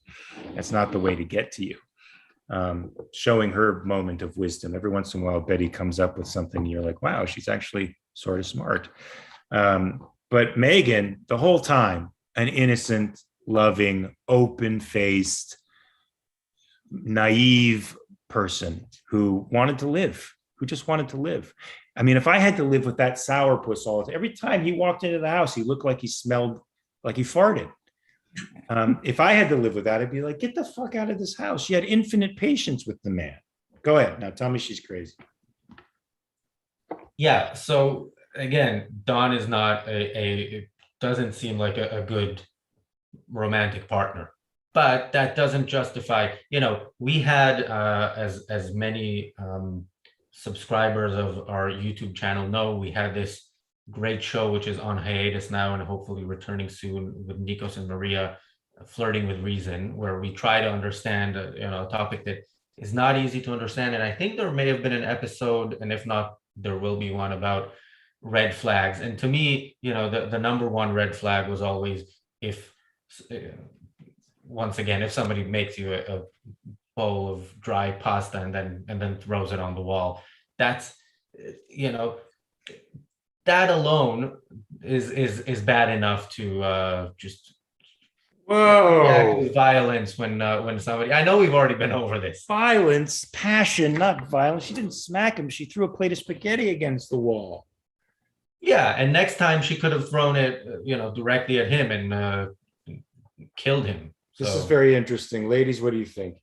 That's not the way to get to you. Showing her moment of wisdom. Every once in a while, Betty comes up with something, and you're like, wow, she's actually sort of smart. But Megan, the whole time, an innocent, loving, open-faced, naive person who wanted to live, who just wanted to live. I mean, if I had to live with that sourpuss all the time, every time he walked into the house, he looked like he smelled like he farted. If I had to live with that, I'd be like, get the fuck out of this house. She had infinite patience with the man. Go ahead. Now tell me she's crazy. Yeah, so again, Don is not doesn't seem like a good romantic partner, but that doesn't justify, we had, as many subscribers of our YouTube channel know, we had this great show, which is on hiatus now and hopefully returning soon, with Nikos and Maria, Flirting with Reason, where we try to understand, a topic that is not easy to understand. And I think there may have been an episode, and if not, there will be one, about red flags. And to me, the number one red flag was always, if once again, if somebody makes you a bowl of dry pasta and then throws it on the wall, that's, that alone is bad enough to just react with violence when somebody. I know we've already been over this. Violence, passion, not violence. She didn't smack him. She threw a plate of spaghetti against the wall. Yeah, and next time she could have thrown it, directly at him and killed him. This is very interesting. Ladies, what do you think?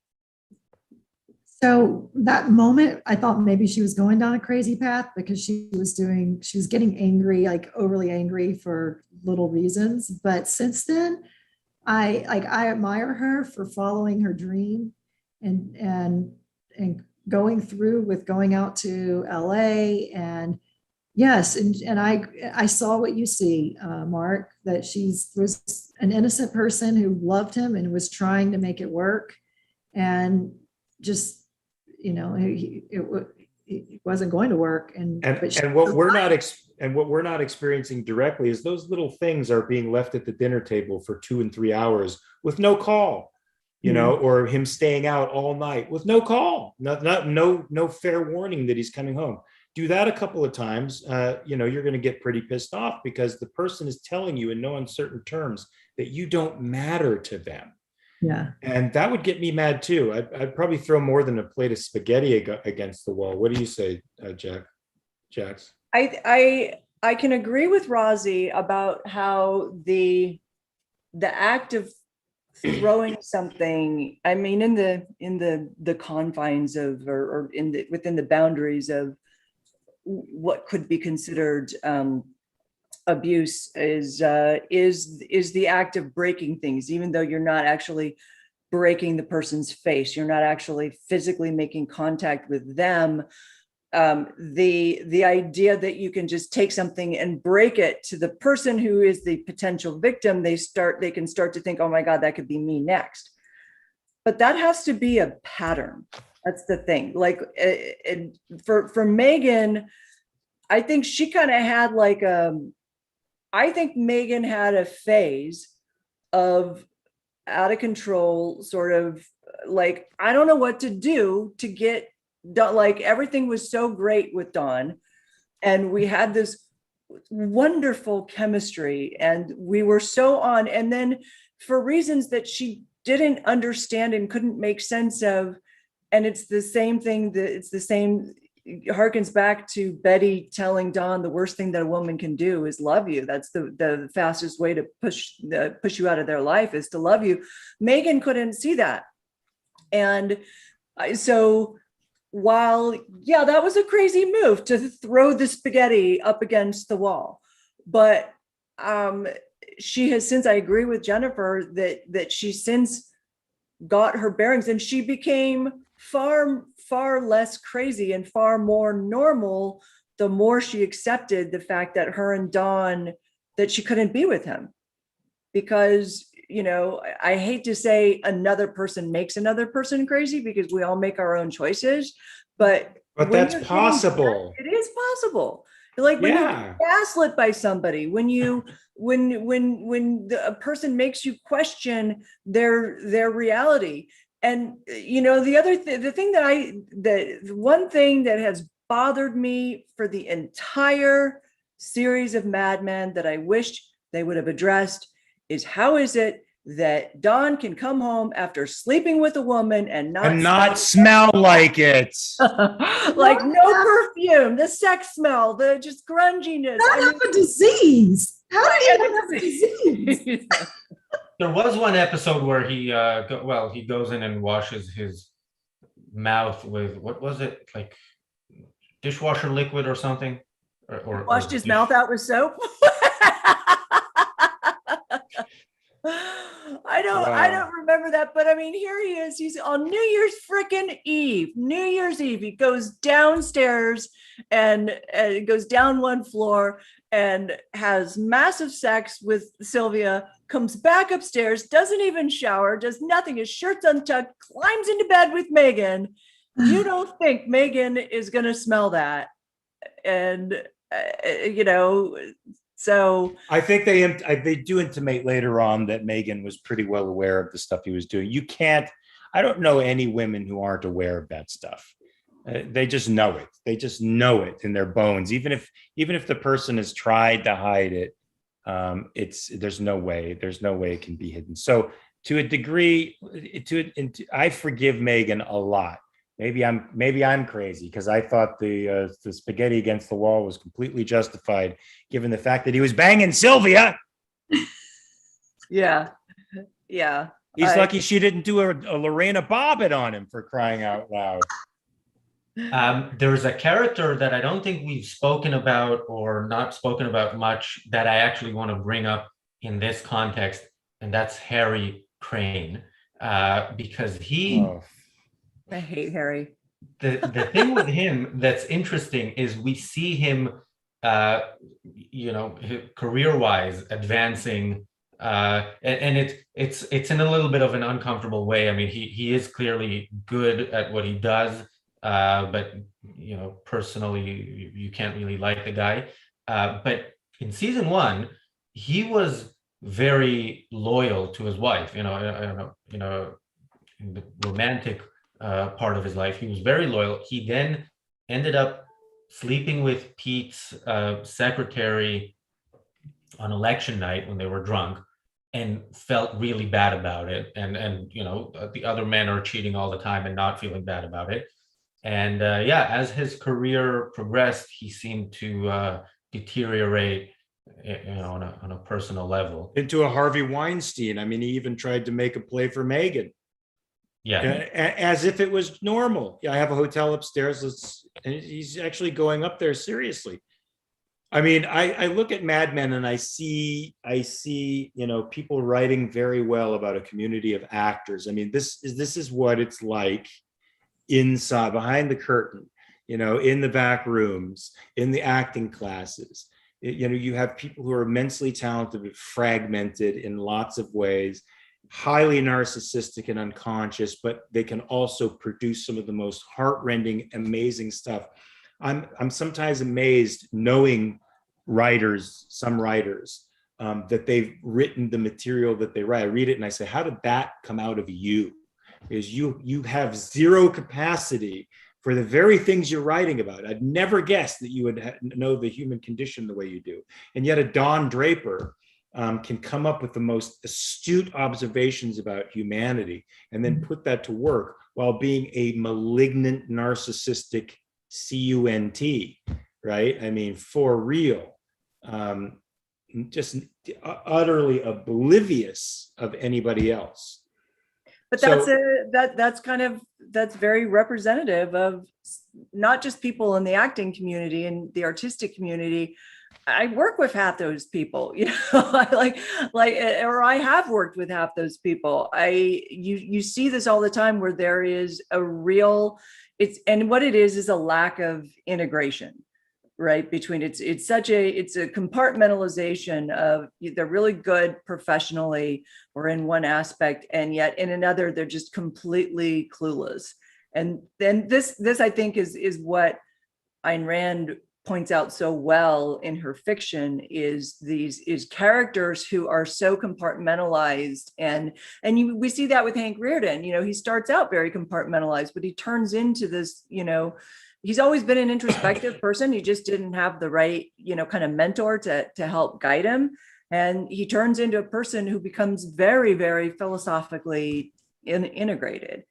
So that moment, I thought maybe she was going down a crazy path, because she was getting angry, like overly angry for little reasons. But since then, I admire her for following her dream and going through with going out to LA. And yes, and I saw what you see, Mark, that was an innocent person who loved him and was trying to make it work, and just, it wasn't going to work. And what we're not experiencing directly is those little things are being left at the dinner table for 2 and 3 hours with no call, or him staying out all night with no call, no fair warning that he's coming home. Do that a couple of times, you're going to get pretty pissed off, because the person is telling you in no uncertain terms that you don't matter to them. Yeah. And that would get me mad too. I'd probably throw more than a plate of spaghetti against the wall. What do you say, Jax? I can agree with Rosie about how the act of throwing something, I mean, in the confines of, or within the boundaries of what could be considered abuse, is the act of breaking things, even though you're not actually breaking the person's face, you're not actually physically making contact with them. The idea that you can just take something and break it to the person who is the potential victim, they can start to think, oh my God, that could be me next. But that has to be a pattern. That's the thing. Like, for Megan, I think she kind of had I think Megan had a phase of out of control, sort of like, I don't know what to do to get like everything was so great with Dawn, and we had this wonderful chemistry, and we were so on. And then for reasons that she didn't understand and couldn't make sense of, and it's the same thing that it's the same harkens back to Betty telling Dawn the worst thing that a woman can do is love you. That's the fastest way to push you out of their life is to love you. Megan couldn't see that. And so while, yeah, that was a crazy move to throw the spaghetti up against the wall. But she has since, I agree with Jennifer, that she since got her bearings, and she became far less crazy and far more normal the more she accepted the fact that her and Dawn, that she couldn't be with him. Because, you know, I hate to say another person makes another person crazy, because we all make our own choices, but that's possible. It is possible. Like when Yeah. you're gaslit by somebody, when a person makes you question their reality. And, you know, the one thing that has bothered me for the entire series of Mad Men that I wished they would have addressed is, how is it that Dawn can come home after sleeping with a woman and not smell like it? like no perfume, the sex smell, the just grunginess. Not have a disease. How do you have a disease? There was one episode where he goes in and washes his mouth with, what was it, like dishwasher liquid or something, or Washed his mouth out with soap. I don't remember that, but I mean, here he is. He's on New Year's freaking Eve. New Year's Eve, he goes downstairs and goes down one floor and has massive sex with Sylvia, comes back upstairs, doesn't even shower, does nothing, his shirt's untucked, climbs into bed with Megan. You don't think Megan is going to smell that? And, you know, so I think they do intimate later on that Megan was pretty well aware of the stuff he was doing. I don't know any women who aren't aware of that stuff. They just know it. They just know it in their bones. Even if the person has tried to hide it, there's no way it can be hidden. So to a degree, I forgive Megan a lot. Maybe I'm crazy, because I thought the spaghetti against the wall was completely justified, given the fact that he was banging Sylvia. Yeah. He's lucky she didn't do a Lorena Bobbitt on him, for crying out loud. There's a character that I don't think we've spoken about or not spoken about much that I actually want to bring up in this context, and that's Harry Crane, because I hate Harry. The thing with him that's interesting is we see him, career-wise advancing, and it's in a little bit of an uncomfortable way. I mean, he is clearly good at what he does, but you know, personally, you can't really like the guy. But in season 1, he was very loyal to his wife. In the romantic part of his life, he was very loyal. He then ended up sleeping with Pete's secretary on election night when they were drunk, and felt really bad about it. And the other men are cheating all the time and not feeling bad about it. And as his career progressed, he seemed to deteriorate, on a personal level, into a Harvey Weinstein. I mean, he even tried to make a play for Megan. Yeah, as if it was normal. Yeah, I have a hotel upstairs. And he's actually going up there seriously. I mean, I look at Mad Men and I see, people writing very well about a community of actors. I mean, this is what it's like inside, behind the curtain, in the back rooms, in the acting classes. You have people who are immensely talented, but fragmented in lots of ways, highly narcissistic and unconscious, but they can also produce some of the most heartrending, amazing stuff. I'm sometimes amazed, knowing some writers, that they've written the material that they write. I read it and I say, how did that come out of you? Because you have zero capacity for the very things you're writing about. I'd never guessed that you would know the human condition the way you do. And yet a Don Draper can come up with the most astute observations about humanity and then put that to work while being a malignant, narcissistic CUNT, right? I mean, for real. Just utterly oblivious of anybody else. But So- that's very representative of not just people in the acting community and the artistic community. I work with half those people, you know, or I have worked with half those people. You see this all the time where there is a real, and what it is a lack of integration, right? Between it's a compartmentalization of they're really good professionally or in one aspect, and yet in another they're just completely clueless. And then this I think is what Ayn Rand points out so well in her fiction is characters who are so compartmentalized, and we see that with Hank Rearden. You know, he starts out very compartmentalized, but he turns into this, you know, he's always been an introspective person. He just didn't have the right, you know, kind of mentor to help guide him. And he turns into a person who becomes very, very philosophically integrated.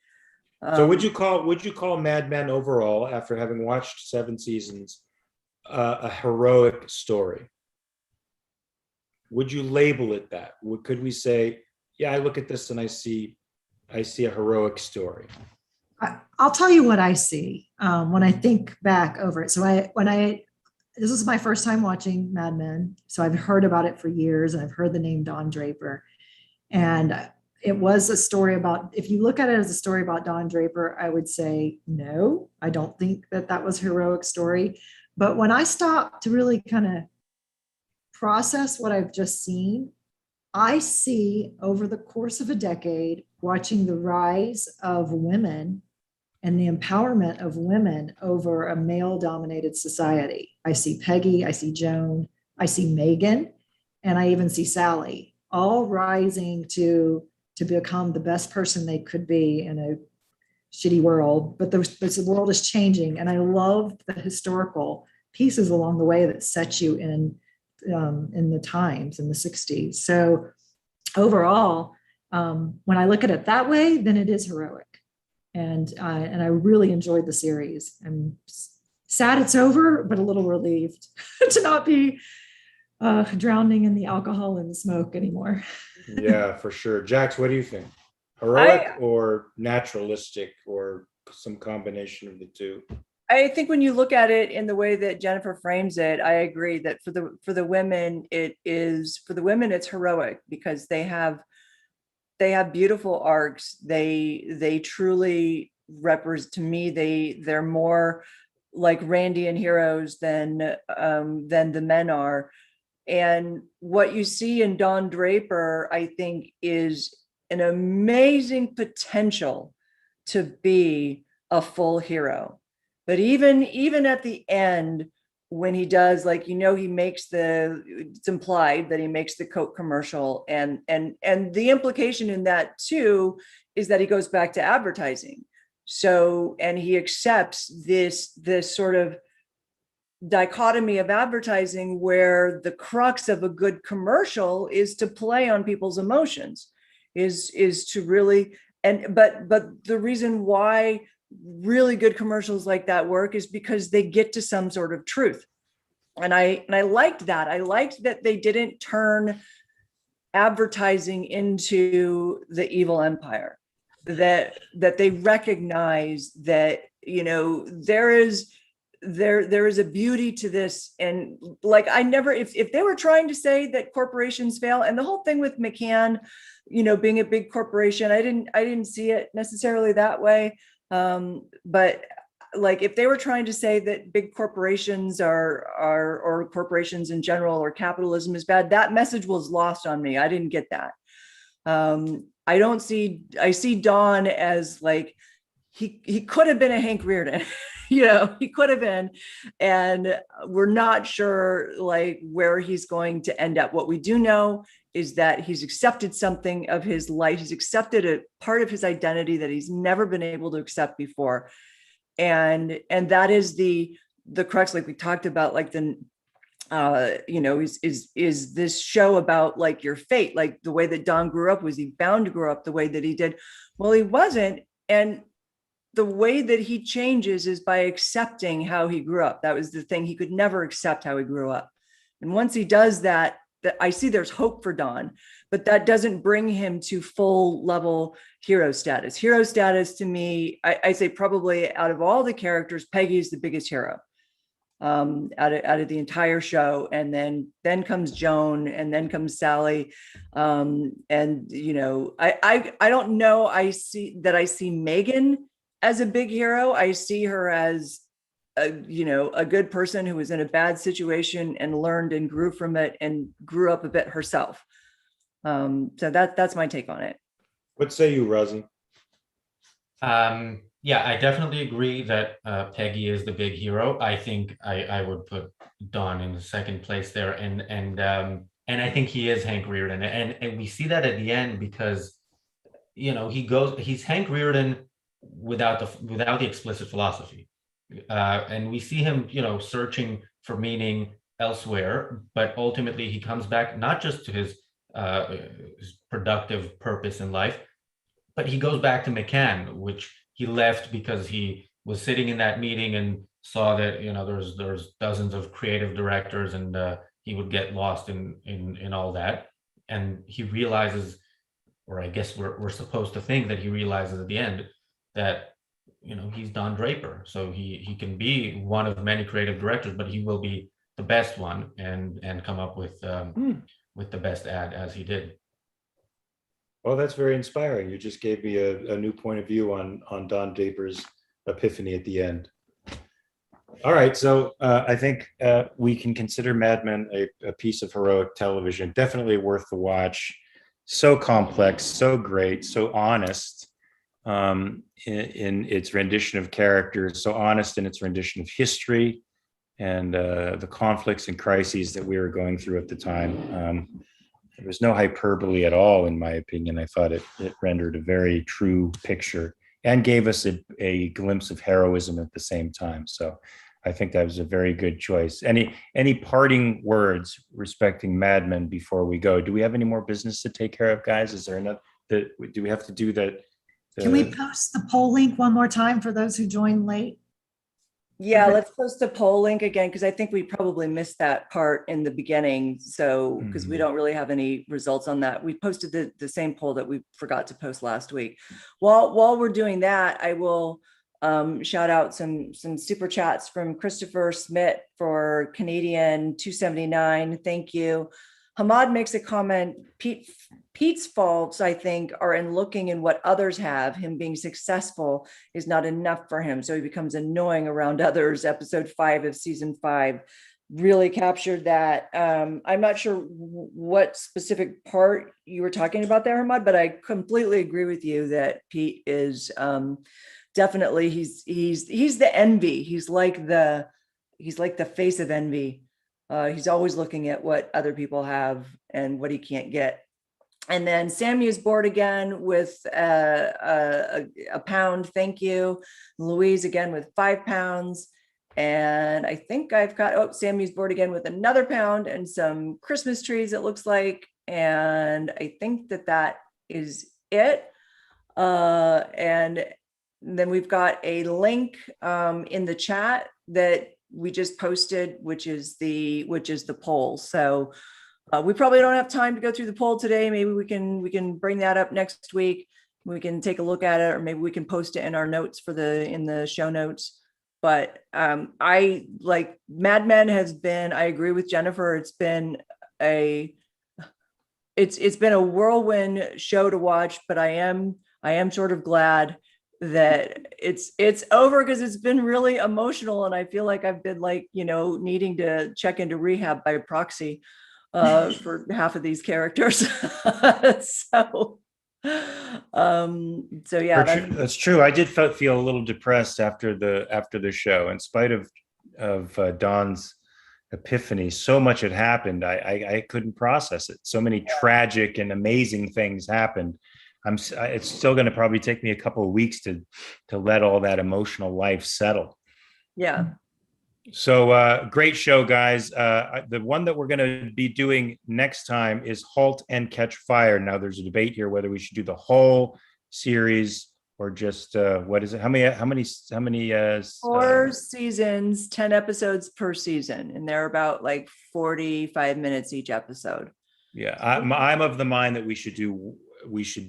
So would you call Mad Men overall, after having watched 7 seasons, a heroic story? Would you label it that? Could we say, yeah, I look at this and I see a heroic story? I'll tell you what I see when I think back over it. So this is my first time watching Mad Men. So I've heard about it for years, and I've heard the name Don Draper. And it was a story about, if you look at it as a story about Don Draper, I would say, no, I don't think that was a heroic story. But when I stopped to really kind of process what I've just seen, I see over the course of a decade, watching the rise of women and the empowerment of women over a male-dominated society. I see Peggy, I see Joan, I see Megan, and I even see Sally, all rising to become the best person they could be in a shitty world. But the world is changing, and I love the historical pieces along the way that set you in the times in the 60s. So overall, when I look at it that way, then it is heroic. And I really enjoyed the series. I'm sad it's over, but a little relieved to not be drowning in the alcohol and the smoke anymore. Yeah, for sure. Jax, what do you think? Heroic or naturalistic, or some combination of the two? I think when you look at it in the way that Jennifer frames it, I agree that for the women, it's heroic because they have beautiful arcs. They truly represent, to me, they're more like Randian heroes than the men are. And what you see in Don Draper, I think, is an amazing potential to be a full hero. But even at the end, when he does, like, you know, it's implied that he makes the Coke commercial, and the implication in that too is that he goes back to advertising. So, and he accepts this sort of dichotomy of advertising where the crux of a good commercial is to play on people's emotions, is to really, but the reason why really good commercials like that work is because they get to some sort of truth. And I liked that. I liked that they didn't turn advertising into the evil empire, that they recognize that, you know, there is a beauty to this. And like, if they were trying to say that corporations fail, and the whole thing with McCann, you know, being a big corporation, I didn't see it necessarily that way. But like, if they were trying to say that big corporations or corporations in general, or capitalism is bad, that message was lost on me. I didn't get that. I see Don as like, he could have been a Hank Rearden, you know, he could have been, and we're not sure like where he's going to end up. What we do know is that he's accepted something of his life. He's accepted a part of his identity that he's never been able to accept before. and that is the crux, like we talked about, like the you know, is this show about like your fate, like the way that Don grew up? Was he bound to grow up the way that he did? Well, he wasn't. And the way that he changes is by accepting how he grew up. That was the thing. He could never accept how he grew up. And once he does that, I see there's hope for Don, but that doesn't bring him to full level hero status. Hero status to me, I say probably out of all the characters, Peggy is the biggest hero out of the entire show. And then comes Joan, and then comes Sally. And, you know, I don't know. I see Megan as a big hero. I see her as a good person who was in a bad situation and learned and grew from it and grew up a bit herself. So that's my take on it. What say you, Rosie? Yeah, I definitely agree that Peggy is the big hero. I think I would put Don in the second place there, and I think he is Hank Rearden, and we see that at the end because, you know, he's Hank Rearden without the explicit philosophy, and we see him, you know, searching for meaning elsewhere, but ultimately he comes back not just to his productive purpose in life, but he goes back to McCann, which he left because he was sitting in that meeting and saw that, you know, there's dozens of creative directors, and he would get lost in all that. And he realizes, or I guess we're supposed to think that he realizes at the end that, you know, he's Don Draper. So he can be one of many creative directors, but he will be the best one and come up with the best ad, as he did. Well, that's very inspiring. You just gave me a new point of view on Don Draper's epiphany at the end. All right, so I think we can consider Mad Men a piece of heroic television. Definitely worth the watch. So complex, so great, so honest in its rendition of characters, so honest in its rendition of history and the conflicts and crises that we were going through at the time. There was no hyperbole at all, in my opinion. I thought it rendered a very true picture and gave us a glimpse of heroism at the same time. So I think that was a very good choice. Any parting words respecting Mad Men before we go? Do we have any more business to take care of, guys? Is there enough that do we have to do that? Can we post the poll link one more time for those who joined late? Yeah, let's post the poll link again, because I think we probably missed that part in the beginning. So, because we don't really have any results on that. We posted the same poll that we forgot to post last week. While we're doing that, I will shout out some super chats from Christopher Smith for Canadian 279. Thank you. Hamad makes a comment. Pete's faults, I think, are in looking in what others have. Him being successful is not enough for him, so he becomes annoying around others. Episode 5 of season 5 really captured that. I'm not sure what specific part you were talking about there, Hamad, but I completely agree with you that Pete is definitely he's the envy. He's like the face of envy. He's always looking at what other people have and what he can't get. And then Sammy is bored again with a pound. Thank you. Louise again with 5 pounds. And I think I've got, Sammy's bored again with another pound and some Christmas trees, it looks like. And I think that is it. And then we've got a link in the chat that we just posted, which is the poll. So we probably don't have time to go through the poll today. Maybe we can bring that up next week. We can take a look at it, or maybe we can post it in our notes in the show notes. But I like Mad Men has been, I agree with Jennifer. It's been a whirlwind show to watch, but I am sort of glad that it's over, because it's been really emotional, and I feel like I've been needing to check into rehab by proxy for half of these characters. So yeah, that's true. I did feel a little depressed after the show, in spite of Don's epiphany. So much had happened. I couldn't process it. So many tragic and amazing things happened. It's still going to probably take me a couple of weeks to let all that emotional life settle. Yeah. So great show, guys. The one that we're going to be doing next time is Halt and Catch Fire. Now there's a debate here whether we should do the whole series or just what is it? How many 4 seasons, 10 episodes per season, and they're about like 45 minutes each episode. Yeah, I'm of the mind that we should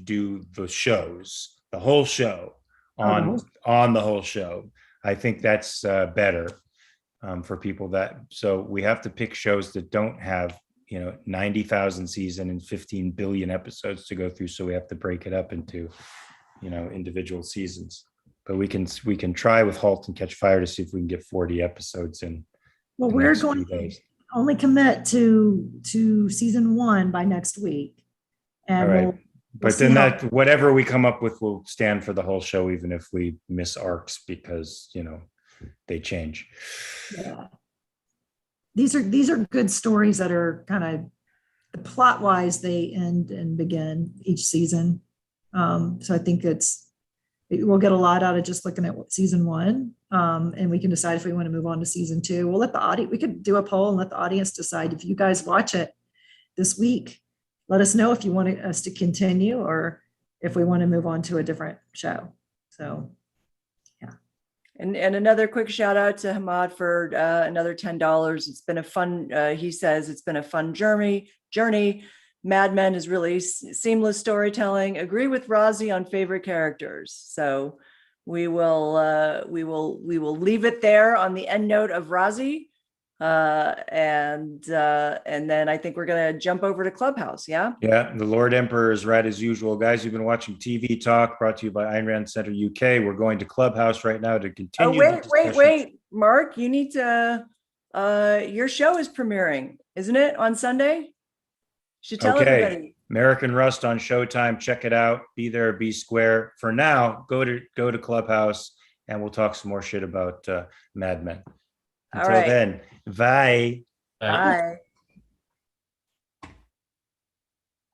do the shows, the whole show on the whole show. I think that's better for people so we have to pick shows that don't have 90,000 season and 15 billion episodes to go through. So we have to break it up into individual seasons. But we can try with Halt and Catch Fire to see if we can get 40 episodes in. Well, we're going to only commit to season 1 by next week. And all right. But then whatever we come up with will stand for the whole show, even if we miss arcs because, they change. Yeah. These are good stories that are kind of plot wise, they end and begin each season. So I think we'll get a lot out of just looking at season 1. And we can decide if we want to move on to season 2. We'll let the audience, we could do a poll and let the audience decide. If you guys watch it this week, let us know if you want us to continue or if we want to move on to a different show. So, yeah. And another quick shout out to Hamad for another $10. It's been a fun, he says it's been a fun journey. Mad Men is really seamless storytelling. Agree with Rozzy on favorite characters. So we will leave it there on the end note of Rozzy. And then I think we're going to jump over to Clubhouse. Yeah. The Lord Emperor is right as usual. Guys, you've been watching TV Talk brought to you by Ayn Rand Center UK. We're going to Clubhouse right now to continue. Wait, Mark, you need to, your show is premiering, isn't it, on Sunday? You should tell everybody. American Rust on Showtime. Check it out. Be there, be square. For now, go to Clubhouse and we'll talk some more shit about Mad Men. Until then, bye. Bye.